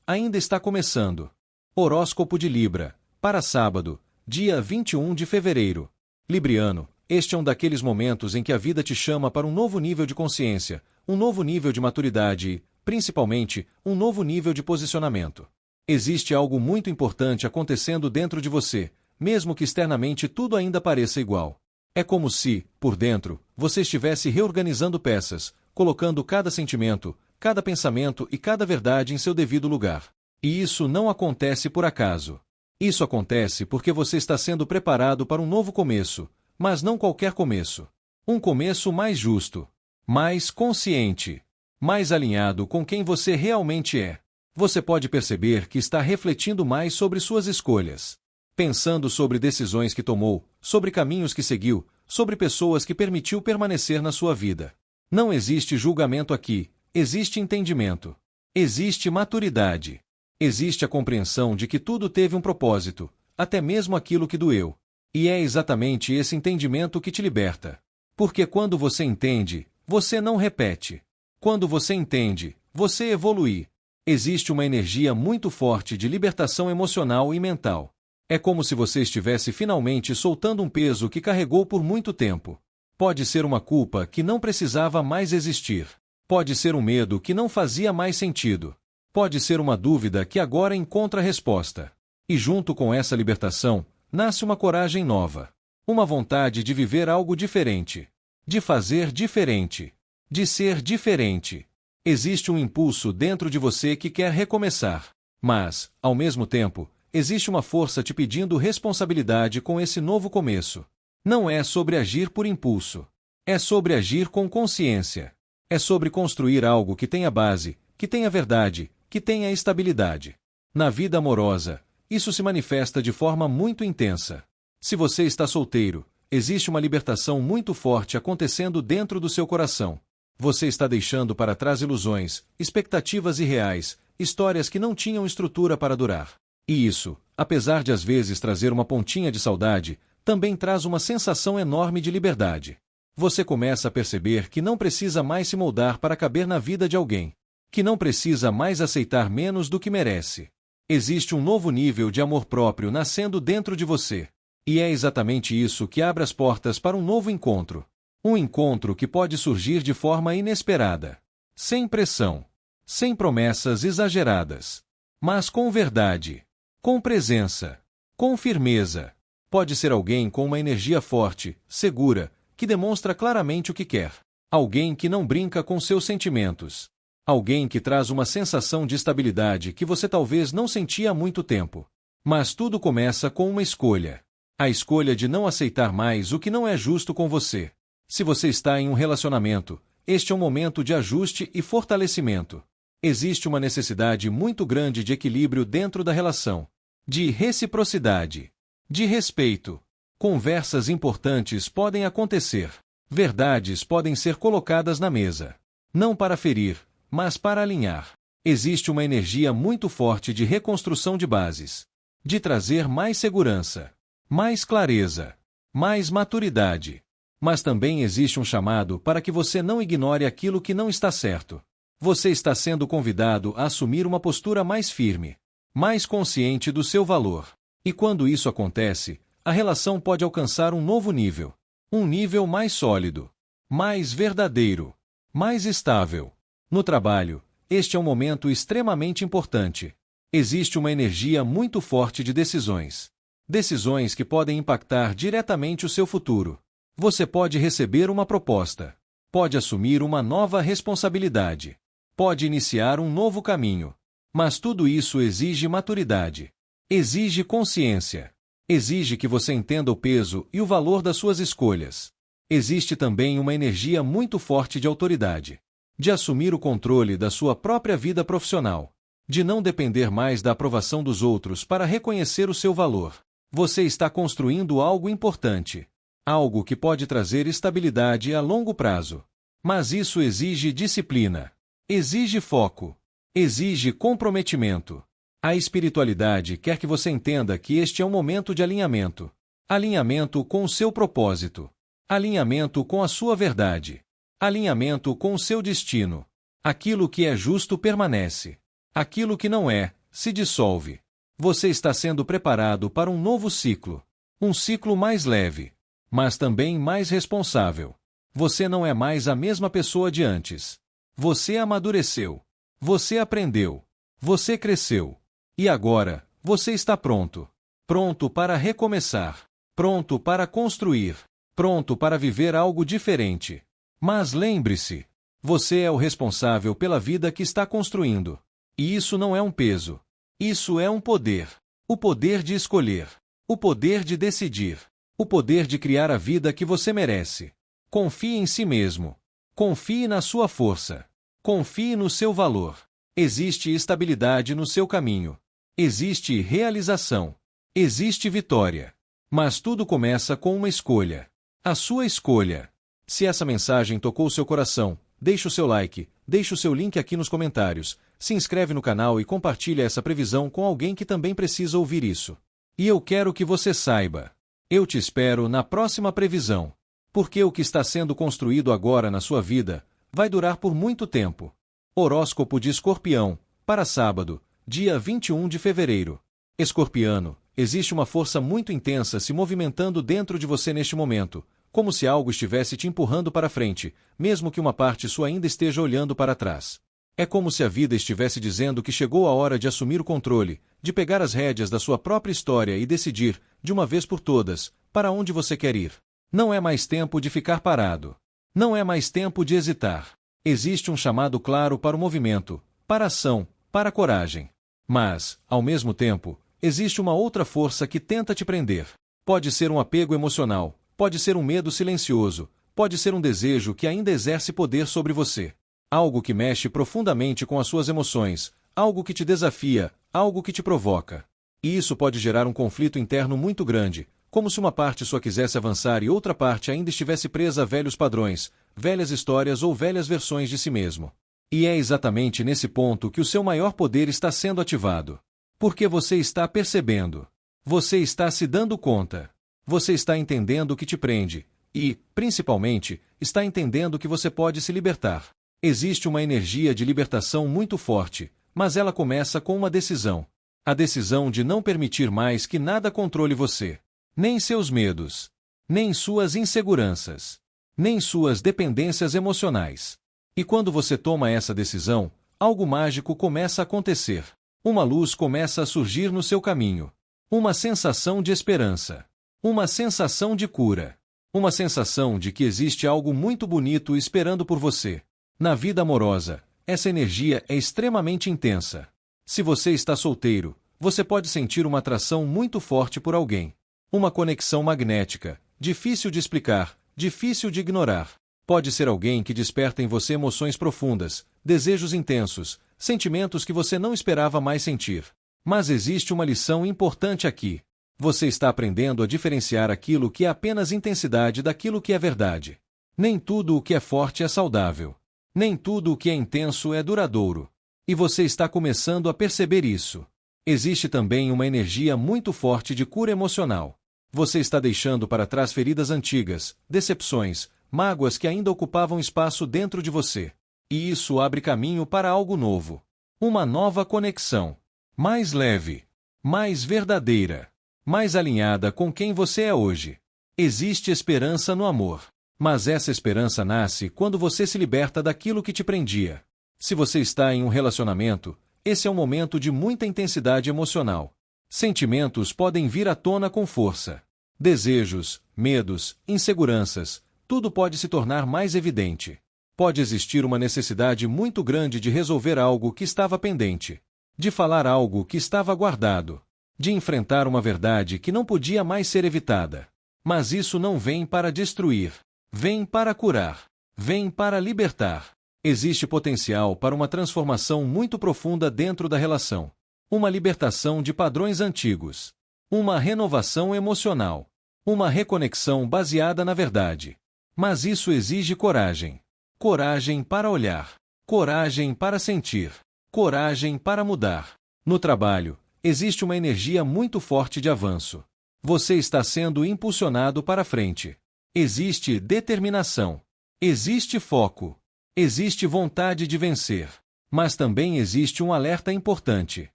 ainda está começando. Horóscopo de Libra, para sábado, dia 21 de fevereiro. Libriano, este é um daqueles momentos em que a vida te chama para um novo nível de consciência, um novo nível de maturidade e, principalmente, um novo nível de posicionamento. Existe algo muito importante acontecendo dentro de você, mesmo que externamente tudo ainda pareça igual. É como se, por dentro, você estivesse reorganizando peças, colocando cada sentimento, cada pensamento e cada verdade em seu devido lugar. E isso não acontece por acaso. Isso acontece porque você está sendo preparado para um novo começo, mas não qualquer começo. Um começo mais justo, mais consciente, mais alinhado com quem você realmente é. Você pode perceber que está refletindo mais sobre suas escolhas, pensando sobre decisões que tomou, sobre caminhos que seguiu, sobre pessoas que permitiu permanecer na sua vida. Não existe julgamento aqui, existe entendimento. Existe maturidade. Existe a compreensão de que tudo teve um propósito, até mesmo aquilo que doeu. E é exatamente esse entendimento que te liberta. Porque quando você entende, você não repete. Quando você entende, você evolui. Existe uma energia muito forte de libertação emocional e mental. É como se você estivesse finalmente soltando um peso que carregou por muito tempo. Pode ser uma culpa que não precisava mais existir. Pode ser um medo que não fazia mais sentido. Pode ser uma dúvida que agora encontra resposta. E junto com essa libertação, nasce uma coragem nova. Uma vontade de viver algo diferente. De fazer diferente. De ser diferente. Existe um impulso dentro de você que quer recomeçar. Mas, ao mesmo tempo, existe uma força te pedindo responsabilidade com esse novo começo. Não é sobre agir por impulso. É sobre agir com consciência. É sobre construir algo que tenha base, que tenha verdade, que tenha estabilidade. Na vida amorosa, isso se manifesta de forma muito intensa. Se você está solteiro, existe uma libertação muito forte acontecendo dentro do seu coração. Você está deixando para trás ilusões, expectativas irreais, histórias que não tinham estrutura para durar. E isso, apesar de às vezes trazer uma pontinha de saudade, também traz uma sensação enorme de liberdade. Você começa a perceber que não precisa mais se moldar para caber na vida de alguém. Que não precisa mais aceitar menos do que merece. Existe um novo nível de amor próprio nascendo dentro de você. E é exatamente isso que abre as portas para um novo encontro. Um encontro que pode surgir de forma inesperada. Sem pressão. Sem promessas exageradas. Mas com verdade. Com presença. Com firmeza. Pode ser alguém com uma energia forte, segura, que demonstra claramente o que quer. Alguém que não brinca com seus sentimentos. Alguém que traz uma sensação de estabilidade que você talvez não sentia há muito tempo. Mas tudo começa com uma escolha. A escolha de não aceitar mais o que não é justo com você. Se você está em um relacionamento, este é um momento de ajuste e fortalecimento. Existe uma necessidade muito grande de equilíbrio dentro da relação. De reciprocidade. De respeito. Conversas importantes podem acontecer. Verdades podem ser colocadas na mesa. Não para ferir, mas para alinhar. Existe uma energia muito forte de reconstrução de bases. De trazer mais segurança. Mais clareza. Mais maturidade. Mas também existe um chamado para que você não ignore aquilo que não está certo. Você está sendo convidado a assumir uma postura mais firme. Mais consciente do seu valor. E quando isso acontece, a relação pode alcançar um novo nível. Um nível mais sólido. Mais verdadeiro. Mais estável. No trabalho, este é um momento extremamente importante. Existe uma energia muito forte de decisões. Decisões que podem impactar diretamente o seu futuro. Você pode receber uma proposta. Pode assumir uma nova responsabilidade. Pode iniciar um novo caminho. Mas tudo isso exige maturidade. Exige consciência. Exige que você entenda o peso e o valor das suas escolhas. Existe também uma energia muito forte de autoridade. de assumir o controle da sua própria vida profissional, de não depender mais da aprovação dos outros para reconhecer o seu valor. Você está construindo algo importante, algo que pode trazer estabilidade a longo prazo. Mas isso exige disciplina, exige foco, exige comprometimento. A espiritualidade quer que você entenda que este é um momento de alinhamento. Alinhamento com o seu propósito. Alinhamento com a sua verdade. Alinhamento com o seu destino. Aquilo que é justo permanece. Aquilo que não é, se dissolve. Você está sendo preparado para um novo ciclo. Um ciclo mais leve, mas também mais responsável. Você não é mais a mesma pessoa de antes. Você amadureceu. Você aprendeu. Você cresceu. E agora, você está pronto. Pronto para recomeçar. Pronto para construir. Pronto para viver algo diferente. Mas lembre-se, você é o responsável pela vida que está construindo. E isso não é um peso. Isso é um poder. O poder de escolher. O poder de decidir. O poder de criar a vida que você merece. Confie em si mesmo. Confie na sua força. Confie no seu valor. Existe estabilidade no seu caminho. Existe realização. Existe vitória. Mas tudo começa com uma escolha. A sua escolha. Se essa mensagem tocou seu coração, deixe o seu like, deixe o seu link aqui nos comentários, se inscreve no canal e compartilha essa previsão com alguém que também precisa ouvir isso. E eu quero que você saiba. Eu te espero na próxima previsão. Porque o que está sendo construído agora na sua vida vai durar por muito tempo. Horóscopo de Escorpião, para sábado, dia 21 de fevereiro. Escorpiano, existe uma força muito intensa se movimentando dentro de você neste momento, como se algo estivesse te empurrando para frente, mesmo que uma parte sua ainda esteja olhando para trás. É como se a vida estivesse dizendo que chegou a hora de assumir o controle, de pegar as rédeas da sua própria história e decidir, de uma vez por todas, para onde você quer ir. Não é mais tempo de ficar parado. Não é mais tempo de hesitar. Existe um chamado claro para o movimento, para a ação, para a coragem. Mas, ao mesmo tempo, existe uma outra força que tenta te prender. Pode ser um apego emocional, pode ser um medo silencioso, pode ser um desejo que ainda exerce poder sobre você. Algo que mexe profundamente com as suas emoções, algo que te desafia, algo que te provoca. E isso pode gerar um conflito interno muito grande, como se uma parte só quisesse avançar e outra parte ainda estivesse presa a velhos padrões, velhas histórias ou velhas versões de si mesmo. E é exatamente nesse ponto que o seu maior poder está sendo ativado. Porque você está percebendo. Você está se dando conta. Você está entendendo o que te prende. E, principalmente, está entendendo que você pode se libertar. Existe uma energia de libertação muito forte, mas ela começa com uma decisão. A decisão de não permitir mais que nada controle você. Nem seus medos. Nem suas inseguranças. Nem suas dependências emocionais. E quando você toma essa decisão, algo mágico começa a acontecer. Uma luz começa a surgir no seu caminho. Uma sensação de esperança. Uma sensação de cura. Uma sensação de que existe algo muito bonito esperando por você. Na vida amorosa, essa energia é extremamente intensa. Se você está solteiro, você pode sentir uma atração muito forte por alguém. Uma conexão magnética, difícil de explicar, difícil de ignorar. Pode ser alguém que desperta em você emoções profundas, desejos intensos, sentimentos que você não esperava mais sentir. Mas existe uma lição importante aqui. Você está aprendendo a diferenciar aquilo que é apenas intensidade daquilo que é verdade. Nem tudo o que é forte é saudável. Nem tudo o que é intenso é duradouro. E você está começando a perceber isso. Existe também uma energia muito forte de cura emocional. Você está deixando para trás feridas antigas, decepções, mágoas que ainda ocupavam espaço dentro de você. E isso abre caminho para algo novo. Uma nova conexão. Mais leve. Mais verdadeira. Mais alinhada com quem você é hoje. Existe esperança no amor. Mas essa esperança nasce quando você se liberta daquilo que te prendia. Se você está em um relacionamento, esse é um momento de muita intensidade emocional. Sentimentos podem vir à tona com força. Desejos, medos, inseguranças, tudo pode se tornar mais evidente. Pode existir uma necessidade muito grande de resolver algo que estava pendente. De falar algo que estava guardado. De enfrentar uma verdade que não podia mais ser evitada. Mas isso não vem para destruir. Vem para curar. Vem para libertar. Existe potencial para uma transformação muito profunda dentro da relação. Uma libertação de padrões antigos. Uma renovação emocional. Uma reconexão baseada na verdade. Mas isso exige coragem. Coragem para olhar. Coragem para sentir. Coragem para mudar. No trabalho, existe uma energia muito forte de avanço. Você está sendo impulsionado para frente. Existe determinação. Existe foco. Existe vontade de vencer. Mas também existe um alerta importante.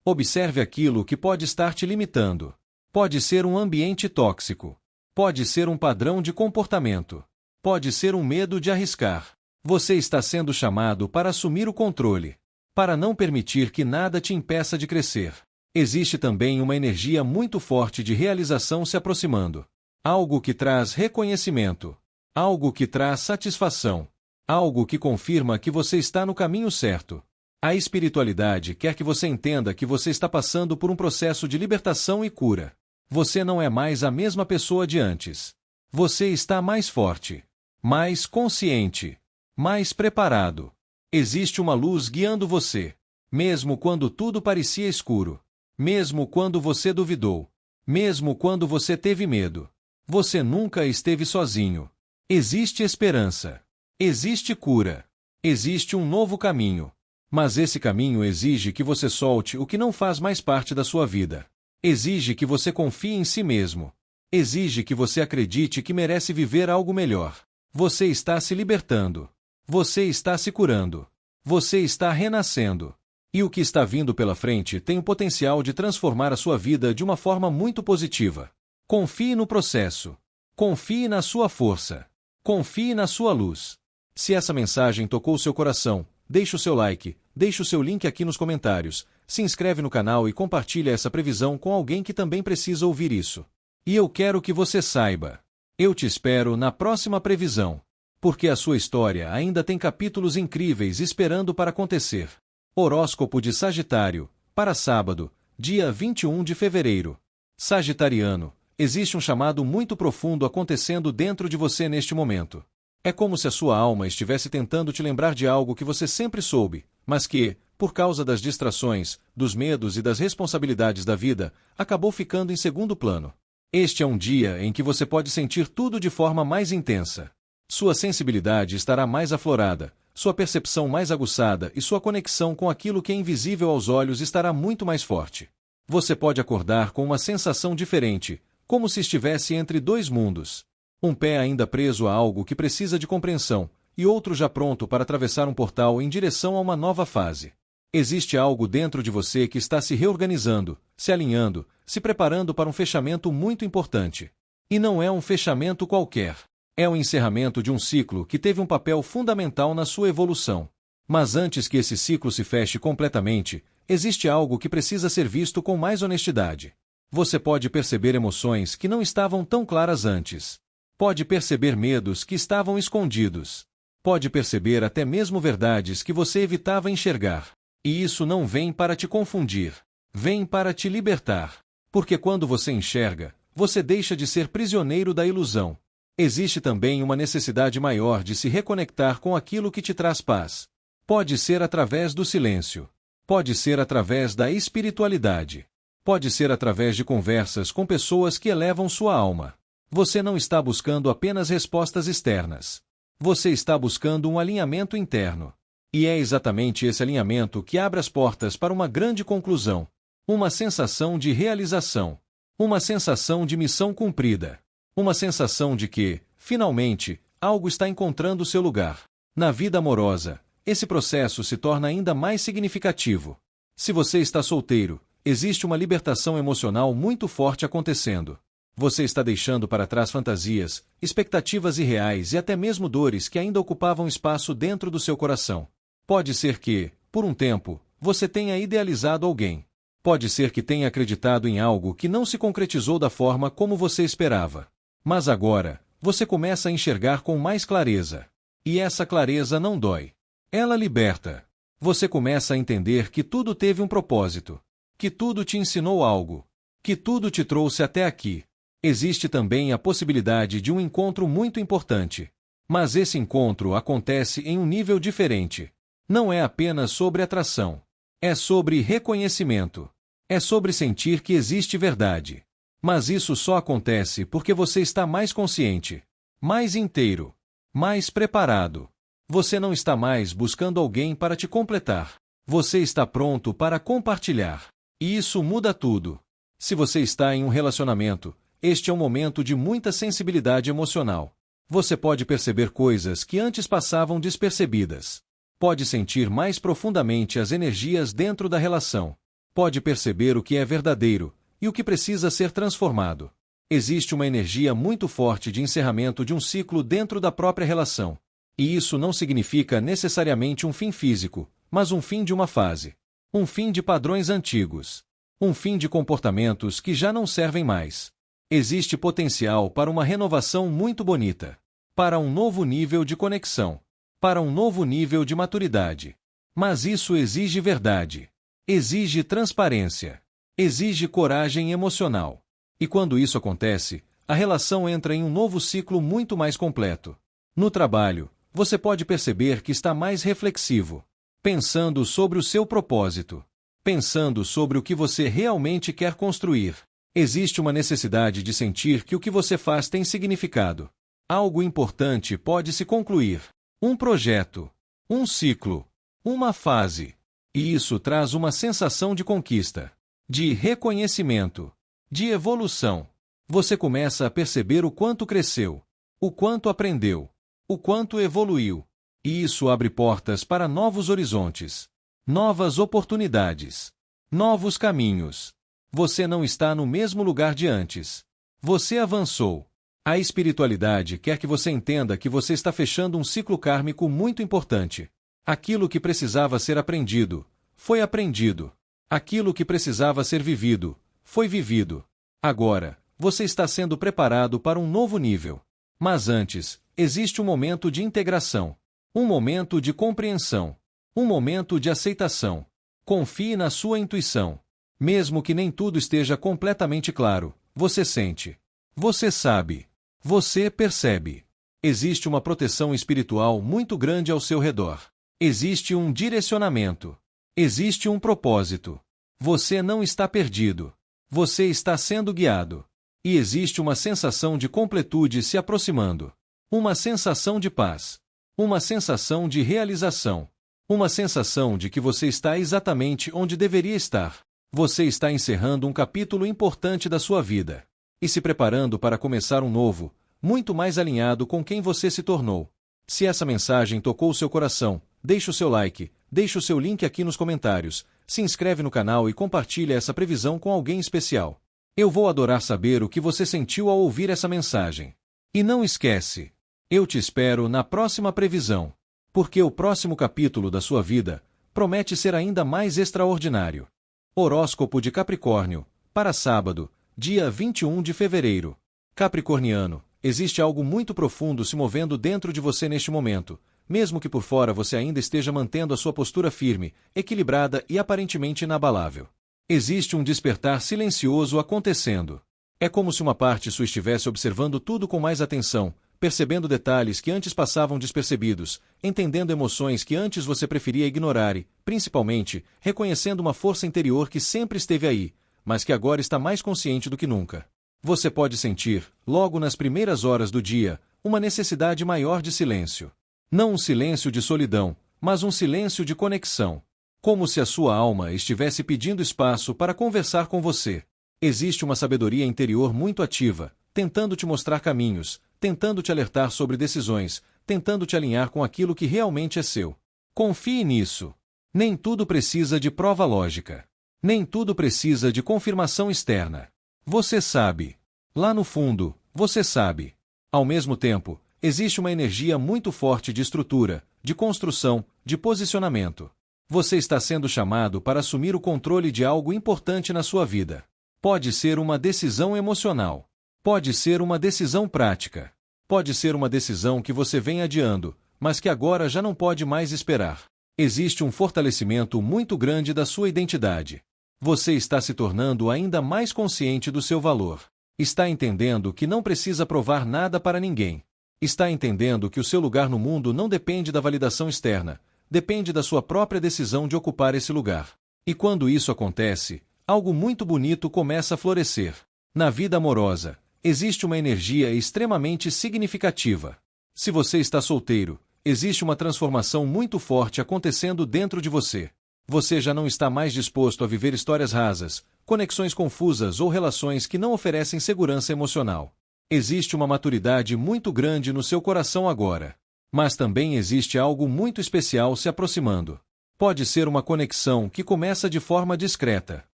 Observe aquilo que pode estar te limitando. Pode ser um ambiente tóxico. Pode ser um padrão de comportamento. Pode ser um medo de arriscar. Você está sendo chamado para assumir o controle. Para não permitir que nada te impeça de crescer. Existe também uma energia muito forte de realização se aproximando. Algo que traz reconhecimento. Algo que traz satisfação. Algo que confirma que você está no caminho certo. A espiritualidade quer que você entenda que você está passando por um processo de libertação e cura. Você não é mais a mesma pessoa de antes. Você está mais forte, mais consciente, mais preparado. Existe uma luz guiando você, mesmo quando tudo parecia escuro, mesmo quando você duvidou, mesmo quando você teve medo. Você nunca esteve sozinho. Existe esperança. Existe cura. Existe um novo caminho. Mas esse caminho exige que você solte o que não faz mais parte da sua vida. Exige que você confie em si mesmo. Exige que você acredite que merece viver algo melhor. Você está se libertando. Você está se curando. Você está renascendo. E o que está vindo pela frente tem o potencial de transformar a sua vida de uma forma muito positiva. Confie no processo. Confie na sua força. Confie na sua luz. Se essa mensagem tocou seu coração, deixe o seu like, deixe o seu link aqui nos comentários, se inscreve no canal e compartilha essa previsão com alguém que também precisa ouvir isso. E eu quero que você saiba. Eu te espero na próxima previsão. Porque a sua história ainda tem capítulos incríveis esperando para acontecer. Horóscopo de Sagitário, para sábado, dia 21 de fevereiro. Sagitariano, existe um chamado muito profundo acontecendo dentro de você neste momento. É como se a sua alma estivesse tentando te lembrar de algo que você sempre soube, mas que, por causa das distrações, dos medos e das responsabilidades da vida, acabou ficando em segundo plano. Este é um dia em que você pode sentir tudo de forma mais intensa. Sua sensibilidade estará mais aflorada, sua percepção mais aguçada e sua conexão com aquilo que é invisível aos olhos estará muito mais forte. Você pode acordar com uma sensação diferente, como se estivesse entre dois mundos. Um pé ainda preso a algo que precisa de compreensão, e outro já pronto para atravessar um portal em direção a uma nova fase. Existe algo dentro de você que está se reorganizando, se alinhando, se preparando para um fechamento muito importante. E não é um fechamento qualquer. É o encerramento de um ciclo que teve um papel fundamental na sua evolução. Mas antes que esse ciclo se feche completamente, existe algo que precisa ser visto com mais honestidade. Você pode perceber emoções que não estavam tão claras antes. Pode perceber medos que estavam escondidos. Pode perceber até mesmo verdades que você evitava enxergar. E isso não vem para te confundir. Vem para te libertar. Porque quando você enxerga, você deixa de ser prisioneiro da ilusão. Existe também uma necessidade maior de se reconectar com aquilo que te traz paz. Pode ser através do silêncio. Pode ser através da espiritualidade. Pode ser através de conversas com pessoas que elevam sua alma. Você não está buscando apenas respostas externas. Você está buscando um alinhamento interno. E é exatamente esse alinhamento que abre as portas para uma grande conclusão. Uma sensação de realização. Uma sensação de missão cumprida. Uma sensação de que, finalmente, algo está encontrando seu lugar. Na vida amorosa, esse processo se torna ainda mais significativo. Se você está solteiro, existe uma libertação emocional muito forte acontecendo. Você está deixando para trás fantasias, expectativas irreais e até mesmo dores que ainda ocupavam espaço dentro do seu coração. Pode ser que, por um tempo, você tenha idealizado alguém. Pode ser que tenha acreditado em algo que não se concretizou da forma como você esperava. Mas agora, você começa a enxergar com mais clareza. E essa clareza não dói. Ela liberta. Você começa a entender que tudo teve um propósito. Que tudo te ensinou algo. Que tudo te trouxe até aqui. Existe também a possibilidade de um encontro muito importante. Mas esse encontro acontece em um nível diferente. Não é apenas sobre atração. É sobre reconhecimento. É sobre sentir que existe verdade. Mas isso só acontece porque você está mais consciente, mais inteiro, mais preparado. Você não está mais buscando alguém para te completar. Você está pronto para compartilhar. E isso muda tudo. Se você está em um relacionamento, este é um momento de muita sensibilidade emocional. Você pode perceber coisas que antes passavam despercebidas. Pode sentir mais profundamente as energias dentro da relação. Pode perceber o que é verdadeiro e o que precisa ser transformado. Existe uma energia muito forte de encerramento de um ciclo dentro da própria relação. E isso não significa necessariamente um fim físico, mas um fim de uma fase. Um fim de padrões antigos. Um fim de comportamentos que já não servem mais. Existe potencial para uma renovação muito bonita. Para um novo nível de conexão. Para um novo nível de maturidade. Mas isso exige verdade. Exige transparência. Exige coragem emocional. E quando isso acontece, a relação entra em um novo ciclo muito mais completo. No trabalho, você pode perceber que está mais reflexivo. Pensando sobre o seu propósito. Pensando sobre o que você realmente quer construir. Existe uma necessidade de sentir que o que você faz tem significado. Algo importante pode se concluir. Um projeto. Um ciclo. Uma fase. E isso traz uma sensação de conquista. De reconhecimento. De evolução. Você começa a perceber o quanto cresceu. O quanto aprendeu. O quanto evoluiu. E isso abre portas para novos horizontes. Novas oportunidades. Novos caminhos. Você não está no mesmo lugar de antes. Você avançou. A espiritualidade quer que você entenda que você está fechando um ciclo kármico muito importante. Aquilo que precisava ser aprendido, foi aprendido. Aquilo que precisava ser vivido, foi vivido. Agora, você está sendo preparado para um novo nível. Mas antes, existe um momento de integração. Um momento de compreensão. Um momento de aceitação. Confie na sua intuição. Mesmo que nem tudo esteja completamente claro, você sente. Você sabe. Você percebe. Existe uma proteção espiritual muito grande ao seu redor. Existe um direcionamento. Existe um propósito. Você não está perdido. Você está sendo guiado. E existe uma sensação de completude se aproximando. Uma sensação de paz. Uma sensação de realização. Uma sensação de que você está exatamente onde deveria estar. Você está encerrando um capítulo importante da sua vida. E se preparando para começar um novo, muito mais alinhado com quem você se tornou. Se essa mensagem tocou o seu coração, deixe o seu like, deixe o seu link aqui nos comentários, se inscreve no canal e compartilha essa previsão com alguém especial. Eu vou adorar saber o que você sentiu ao ouvir essa mensagem. E não esquece, eu te espero na próxima previsão, porque o próximo capítulo da sua vida promete ser ainda mais extraordinário. Horóscopo de Capricórnio, para sábado, dia 21 de fevereiro. Capricorniano, existe algo muito profundo se movendo dentro de você neste momento, mesmo que por fora você ainda esteja mantendo a sua postura firme, equilibrada e aparentemente inabalável. Existe um despertar silencioso acontecendo. É como se uma parte sua estivesse observando tudo com mais atenção, percebendo detalhes que antes passavam despercebidos, entendendo emoções que antes você preferia ignorar e, principalmente, reconhecendo uma força interior que sempre esteve aí, mas que agora está mais consciente do que nunca. Você pode sentir, logo nas primeiras horas do dia, uma necessidade maior de silêncio. Não um silêncio de solidão, mas um silêncio de conexão. Como se a sua alma estivesse pedindo espaço para conversar com você. Existe uma sabedoria interior muito ativa, tentando te mostrar caminhos, tentando te alertar sobre decisões, tentando te alinhar com aquilo que realmente é seu. Confie nisso. Nem tudo precisa de prova lógica. Nem tudo precisa de confirmação externa. Você sabe. Lá no fundo, você sabe. Ao mesmo tempo, existe uma energia muito forte de estrutura, de construção, de posicionamento. Você está sendo chamado para assumir o controle de algo importante na sua vida. Pode ser uma decisão emocional. Pode ser uma decisão prática. Pode ser uma decisão que você vem adiando, mas que agora já não pode mais esperar. Existe um fortalecimento muito grande da sua identidade. Você está se tornando ainda mais consciente do seu valor. Está entendendo que não precisa provar nada para ninguém. Está entendendo que o seu lugar no mundo não depende da validação externa, depende da sua própria decisão de ocupar esse lugar. E quando isso acontece, algo muito bonito começa a florescer. Na vida amorosa, existe uma energia extremamente significativa. Se você está solteiro, existe uma transformação muito forte acontecendo dentro de você. Você já não está mais disposto a viver histórias rasas, conexões confusas ou relações que não oferecem segurança emocional. Existe uma maturidade muito grande no seu coração agora. Mas também existe algo muito especial se aproximando. Pode ser uma conexão que começa de forma discreta.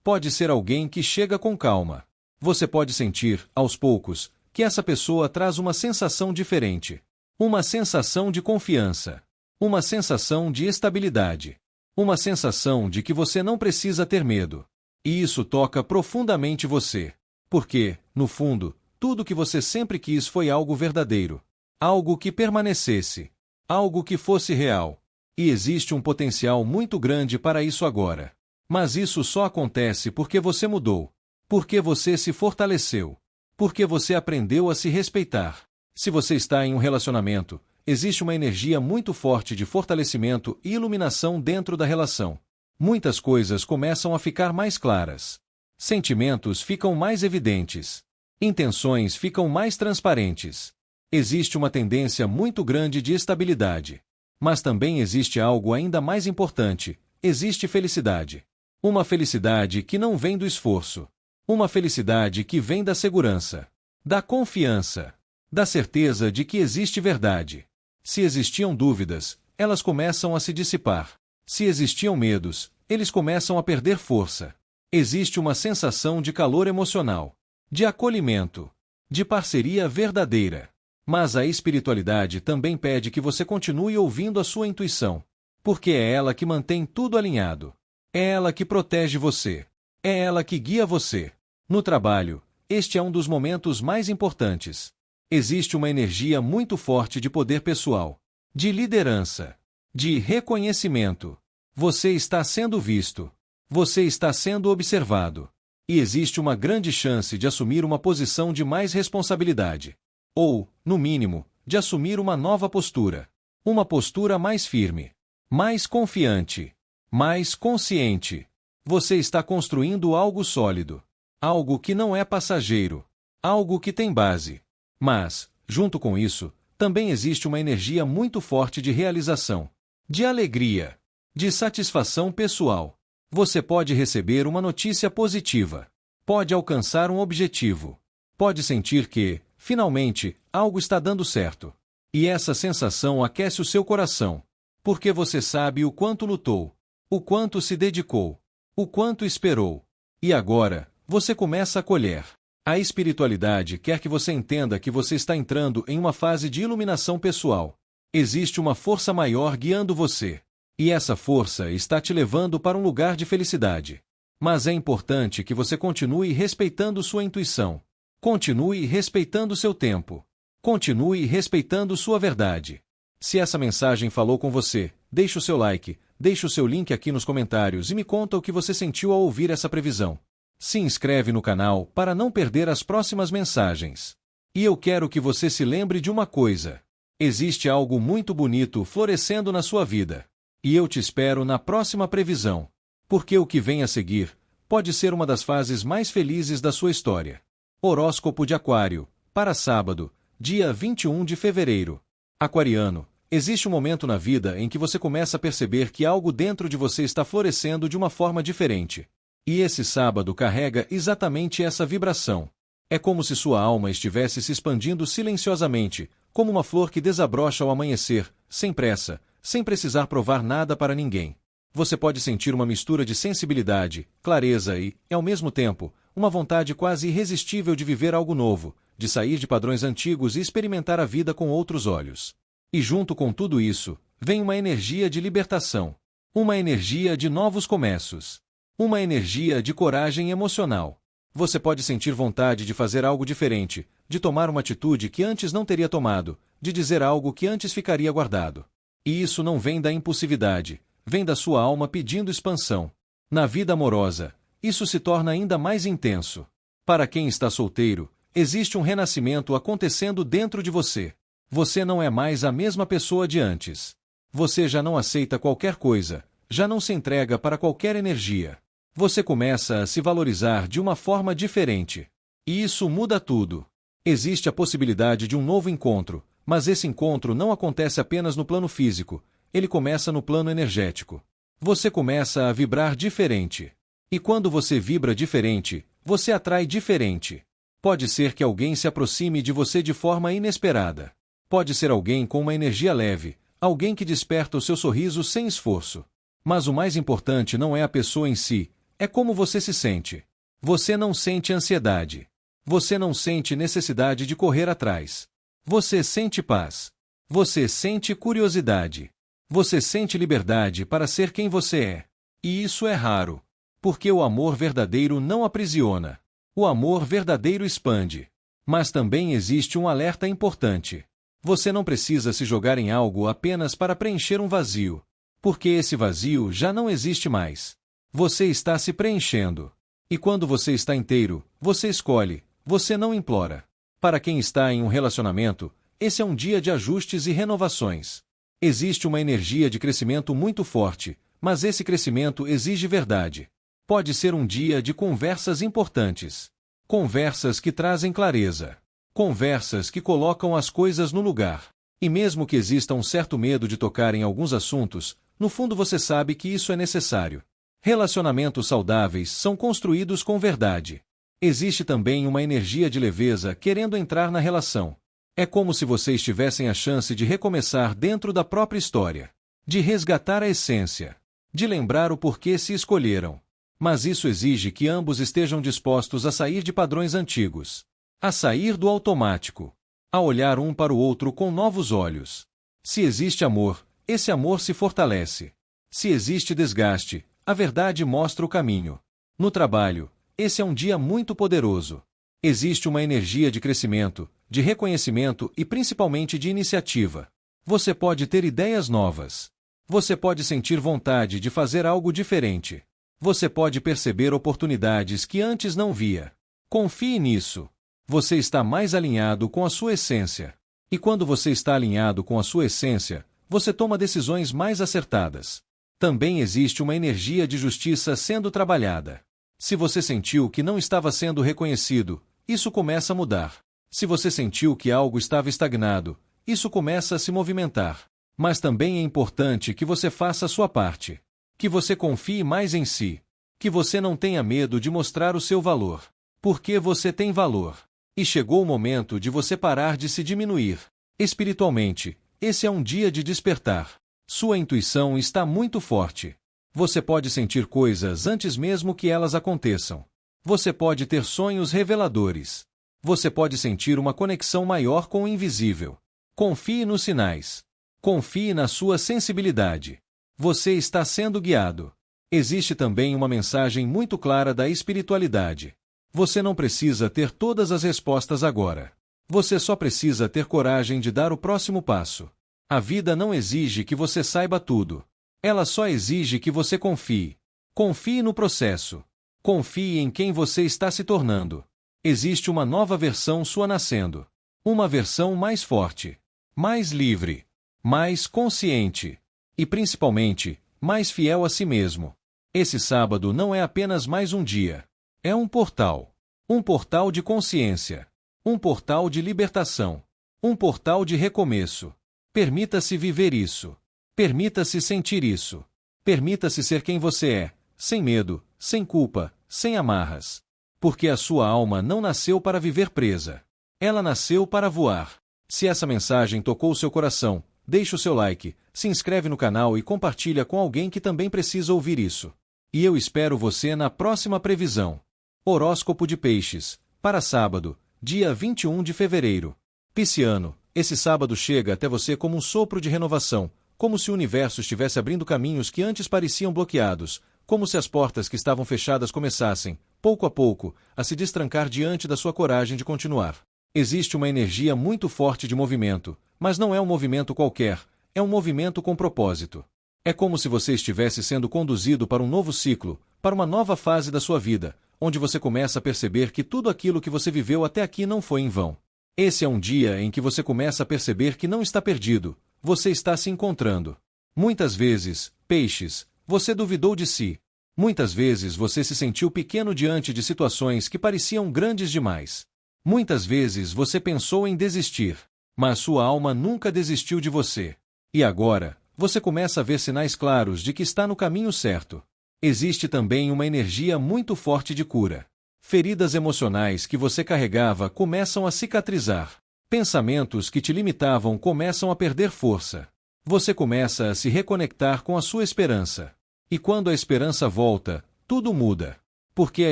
Pode ser alguém que chega com calma. Você pode sentir, aos poucos, que essa pessoa traz uma sensação diferente. Uma sensação de confiança. Uma sensação de estabilidade. Uma sensação de que você não precisa ter medo. E isso toca profundamente você. Porque, no fundo, tudo que você sempre quis foi algo verdadeiro. Algo que permanecesse. Algo que fosse real. E existe um potencial muito grande para isso agora. Mas isso só acontece porque você mudou. Porque você se fortaleceu. Porque você aprendeu a se respeitar. Se você está em um relacionamento, existe uma energia muito forte de fortalecimento e iluminação dentro da relação. Muitas coisas começam a ficar mais claras. Sentimentos ficam mais evidentes. Intenções ficam mais transparentes. Existe uma tendência muito grande de estabilidade. Mas também existe algo ainda mais importante: existe felicidade. Uma felicidade que não vem do esforço. Uma felicidade que vem da segurança, da confiança, da certeza de que existe verdade. Se existiam dúvidas, elas começam a se dissipar. Se existiam medos, eles começam a perder força. Existe uma sensação de calor emocional, de acolhimento, de parceria verdadeira. Mas a espiritualidade também pede que você continue ouvindo a sua intuição, porque é ela que mantém tudo alinhado. É ela que protege você. É ela que guia você. No trabalho, este é um dos momentos mais importantes. Existe uma energia muito forte de poder pessoal, de liderança, de reconhecimento. Você está sendo visto. Você está sendo observado. E existe uma grande chance de assumir uma posição de mais responsabilidade. Ou, no mínimo, de assumir uma nova postura. Uma postura mais firme, mais confiante, mais consciente. Você está construindo algo sólido. Algo que não é passageiro. Algo que tem base. Mas, junto com isso, também existe uma energia muito forte de realização, de alegria, de satisfação pessoal. Você pode receber uma notícia positiva. Pode alcançar um objetivo. Pode sentir que, finalmente, algo está dando certo. E essa sensação aquece o seu coração. Porque você sabe o quanto lutou, o quanto se dedicou, o quanto esperou. E agora, você começa a colher. A espiritualidade quer que você entenda que você está entrando em uma fase de iluminação pessoal. Existe uma força maior guiando você. E essa força está te levando para um lugar de felicidade. Mas é importante que você continue respeitando sua intuição. Continue respeitando seu tempo. Continue respeitando sua verdade. Se essa mensagem falou com você, deixe o seu like, deixe o seu link aqui nos comentários e me conta o que você sentiu ao ouvir essa previsão. Se inscreve no canal para não perder as próximas mensagens. E eu quero que você se lembre de uma coisa. Existe algo muito bonito florescendo na sua vida. E eu te espero na próxima previsão. Porque o que vem a seguir pode ser uma das fases mais felizes da sua história. Horóscopo de Aquário, para sábado, dia 21 de fevereiro. Aquariano, existe um momento na vida em que você começa a perceber que algo dentro de você está florescendo de uma forma diferente. E esse sábado carrega exatamente essa vibração. É como se sua alma estivesse se expandindo silenciosamente, como uma flor que desabrocha ao amanhecer, sem pressa, sem precisar provar nada para ninguém. Você pode sentir uma mistura de sensibilidade, clareza e, ao mesmo tempo, uma vontade quase irresistível de viver algo novo, de sair de padrões antigos e experimentar a vida com outros olhos. E junto com tudo isso, vem uma energia de libertação. Uma energia de novos começos. Uma energia de coragem emocional. Você pode sentir vontade de fazer algo diferente, de tomar uma atitude que antes não teria tomado, de dizer algo que antes ficaria guardado. E isso não vem da impulsividade, vem da sua alma pedindo expansão. Na vida amorosa, isso se torna ainda mais intenso. Para quem está solteiro, existe um renascimento acontecendo dentro de você. Você não é mais a mesma pessoa de antes. Você já não aceita qualquer coisa, já não se entrega para qualquer energia. Você começa a se valorizar de uma forma diferente. E isso muda tudo. Existe a possibilidade de um novo encontro, mas esse encontro não acontece apenas no plano físico, ele começa no plano energético. Você começa a vibrar diferente. E quando você vibra diferente, você atrai diferente. Pode ser que alguém se aproxime de você de forma inesperada. Pode ser alguém com uma energia leve, alguém que desperta o seu sorriso sem esforço. Mas o mais importante não é a pessoa em si, é como você se sente. Você não sente ansiedade. Você não sente necessidade de correr atrás. Você sente paz. Você sente curiosidade. Você sente liberdade para ser quem você é. E isso é raro. Porque o amor verdadeiro não aprisiona. O amor verdadeiro expande. Mas também existe um alerta importante. Você não precisa se jogar em algo apenas para preencher um vazio. Porque esse vazio já não existe mais. Você está se preenchendo. E quando você está inteiro, você escolhe, você não implora. Para quem está em um relacionamento, esse é um dia de ajustes e renovações. Existe uma energia de crescimento muito forte, mas esse crescimento exige verdade. Pode ser um dia de conversas importantes. Conversas que trazem clareza. Conversas que colocam as coisas no lugar. E mesmo que exista um certo medo de tocar em alguns assuntos, no fundo você sabe que isso é necessário. Relacionamentos saudáveis são construídos com verdade. Existe também uma energia de leveza querendo entrar na relação. É como se vocês tivessem a chance de recomeçar dentro da própria história. De resgatar a essência. De lembrar o porquê se escolheram. Mas isso exige que ambos estejam dispostos a sair de padrões antigos. A sair do automático. A olhar um para o outro com novos olhos. Se existe amor, esse amor se fortalece. Se existe desgaste, a verdade mostra o caminho. No trabalho, esse é um dia muito poderoso. Existe uma energia de crescimento, de reconhecimento e principalmente de iniciativa. Você pode ter ideias novas. Você pode sentir vontade de fazer algo diferente. Você pode perceber oportunidades que antes não via. Confie nisso. Você está mais alinhado com a sua essência. E quando você está alinhado com a sua essência, você toma decisões mais acertadas. Também existe uma energia de justiça sendo trabalhada. Se você sentiu que não estava sendo reconhecido, isso começa a mudar. Se você sentiu que algo estava estagnado, isso começa a se movimentar. Mas também é importante que você faça a sua parte. Que você confie mais em si. Que você não tenha medo de mostrar o seu valor. Porque você tem valor. E chegou o momento de você parar de se diminuir. Espiritualmente, esse é um dia de despertar. Sua intuição está muito forte. Você pode sentir coisas antes mesmo que elas aconteçam. Você pode ter sonhos reveladores. Você pode sentir uma conexão maior com o invisível. Confie nos sinais. Confie na sua sensibilidade. Você está sendo guiado. Existe também uma mensagem muito clara da espiritualidade. Você não precisa ter todas as respostas agora. Você só precisa ter coragem de dar o próximo passo. A vida não exige que você saiba tudo. Ela só exige que você confie. Confie no processo. Confie em quem você está se tornando. Existe uma nova versão sua nascendo. Uma versão mais forte. Mais livre. Mais consciente. E principalmente, mais fiel a si mesmo. Esse sábado não é apenas mais um dia. É um portal. Um portal de consciência. Um portal de libertação. Um portal de recomeço. Permita-se viver isso. Permita-se sentir isso. Permita-se ser quem você é, sem medo, sem culpa, sem amarras. Porque a sua alma não nasceu para viver presa. Ela nasceu para voar. Se essa mensagem tocou o seu coração, deixe o seu like, se inscreve no canal e compartilha com alguém que também precisa ouvir isso. E eu espero você na próxima previsão. Horóscopo de Peixes, para sábado, dia 21 de fevereiro. Pisciano, esse sábado chega até você como um sopro de renovação, como se o universo estivesse abrindo caminhos que antes pareciam bloqueados, como se as portas que estavam fechadas começassem, pouco a pouco, a se destrancar diante da sua coragem de continuar. Existe uma energia muito forte de movimento, mas não é um movimento qualquer, é um movimento com propósito. É como se você estivesse sendo conduzido para um novo ciclo, para uma nova fase da sua vida, onde você começa a perceber que tudo aquilo que você viveu até aqui não foi em vão. Esse é um dia em que você começa a perceber que não está perdido, você está se encontrando. Muitas vezes, peixes, você duvidou de si. Muitas vezes você se sentiu pequeno diante de situações que pareciam grandes demais. Muitas vezes você pensou em desistir, mas sua alma nunca desistiu de você. E agora, você começa a ver sinais claros de que está no caminho certo. Existe também uma energia muito forte de cura. Feridas emocionais que você carregava começam a cicatrizar. Pensamentos que te limitavam começam a perder força. Você começa a se reconectar com a sua esperança. E quando a esperança volta, tudo muda. Porque a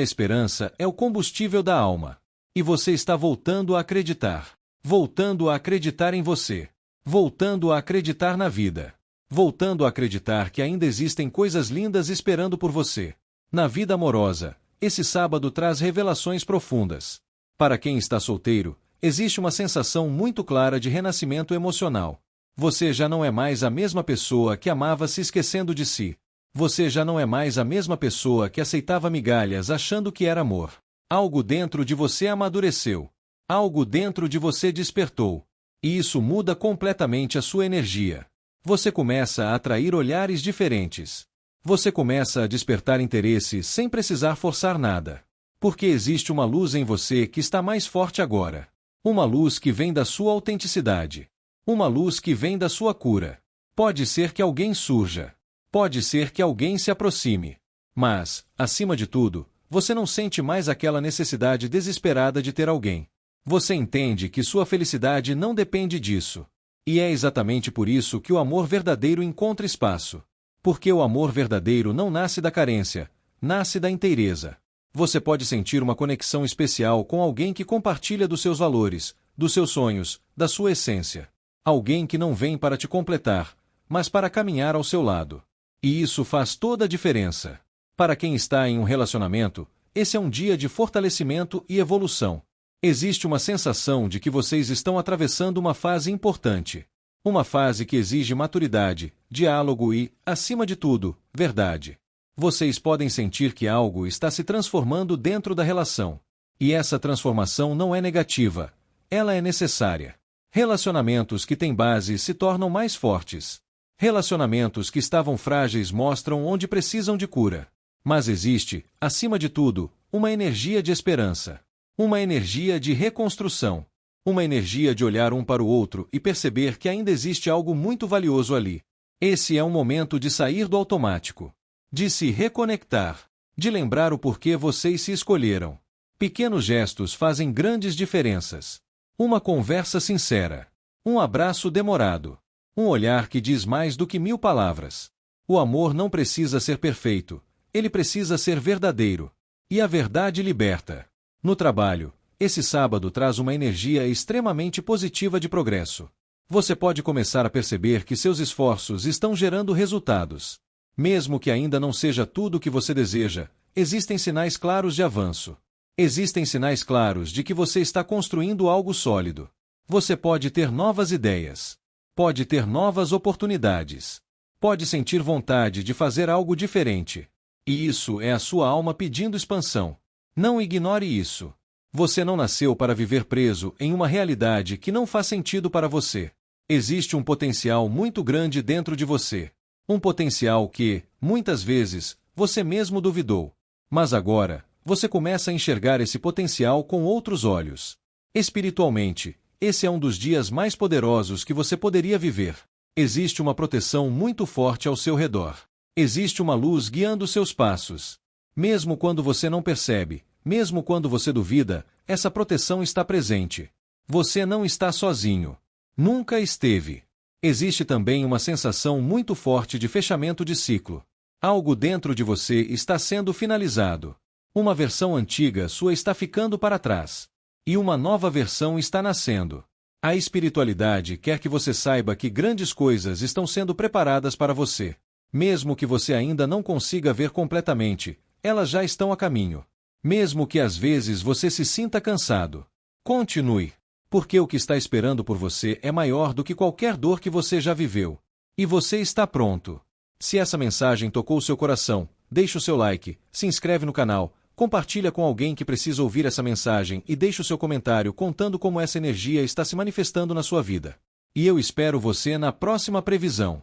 esperança é o combustível da alma. E você está voltando a acreditar. Voltando a acreditar em você. Voltando a acreditar na vida. Voltando a acreditar que ainda existem coisas lindas esperando por você. Na vida amorosa, esse sábado traz revelações profundas. Para quem está solteiro, existe uma sensação muito clara de renascimento emocional. Você já não é mais a mesma pessoa que amava se esquecendo de si. Você já não é mais a mesma pessoa que aceitava migalhas achando que era amor. Algo dentro de você amadureceu. Algo dentro de você despertou. E isso muda completamente a sua energia. Você começa a atrair olhares diferentes. Você começa a despertar interesse sem precisar forçar nada. Porque existe uma luz em você que está mais forte agora. Uma luz que vem da sua autenticidade. Uma luz que vem da sua cura. Pode ser que alguém surja. Pode ser que alguém se aproxime. Mas, acima de tudo, você não sente mais aquela necessidade desesperada de ter alguém. Você entende que sua felicidade não depende disso. E é exatamente por isso que o amor verdadeiro encontra espaço. Porque o amor verdadeiro não nasce da carência, nasce da inteireza. Você pode sentir uma conexão especial com alguém que compartilha dos seus valores, dos seus sonhos, da sua essência. Alguém que não vem para te completar, mas para caminhar ao seu lado. E isso faz toda a diferença. Para quem está em um relacionamento, esse é um dia de fortalecimento e evolução. Existe uma sensação de que vocês estão atravessando uma fase importante. Uma fase que exige maturidade, diálogo e, acima de tudo, verdade. Vocês podem sentir que algo está se transformando dentro da relação. E essa transformação não é negativa, ela é necessária. Relacionamentos que têm base se tornam mais fortes. Relacionamentos que estavam frágeis mostram onde precisam de cura. Mas existe, acima de tudo, uma energia de esperança. Uma energia de reconstrução. Uma energia de olhar um para o outro e perceber que ainda existe algo muito valioso ali. Esse é um momento de sair do automático. De se reconectar. De lembrar o porquê vocês se escolheram. Pequenos gestos fazem grandes diferenças. Uma conversa sincera. Um abraço demorado. Um olhar que diz mais do que 1000 palavras. O amor não precisa ser perfeito. Ele precisa ser verdadeiro. E a verdade liberta. No trabalho, esse sábado traz uma energia extremamente positiva de progresso. Você pode começar a perceber que seus esforços estão gerando resultados. Mesmo que ainda não seja tudo o que você deseja, existem sinais claros de avanço. Existem sinais claros de que você está construindo algo sólido. Você pode ter novas ideias. Pode ter novas oportunidades. Pode sentir vontade de fazer algo diferente. E isso é a sua alma pedindo expansão. Não ignore isso. Você não nasceu para viver preso em uma realidade que não faz sentido para você. Existe um potencial muito grande dentro de você. Um potencial que, muitas vezes, você mesmo duvidou. Mas agora, você começa a enxergar esse potencial com outros olhos. Espiritualmente, esse é um dos dias mais poderosos que você poderia viver. Existe uma proteção muito forte ao seu redor. Existe uma luz guiando seus passos. Mesmo quando você não percebe, mesmo quando você duvida, essa proteção está presente. Você não está sozinho. Nunca esteve. Existe também uma sensação muito forte de fechamento de ciclo. Algo dentro de você está sendo finalizado. Uma versão antiga sua está ficando para trás. E uma nova versão está nascendo. A espiritualidade quer que você saiba que grandes coisas estão sendo preparadas para você. Mesmo que você ainda não consiga ver completamente, elas já estão a caminho. Mesmo que às vezes você se sinta cansado. Continue. Porque o que está esperando por você é maior do que qualquer dor que você já viveu. E você está pronto. Se essa mensagem tocou seu coração, deixe o seu like, se inscreve no canal, compartilha com alguém que precisa ouvir essa mensagem e deixe o seu comentário contando como essa energia está se manifestando na sua vida. E eu espero você na próxima previsão.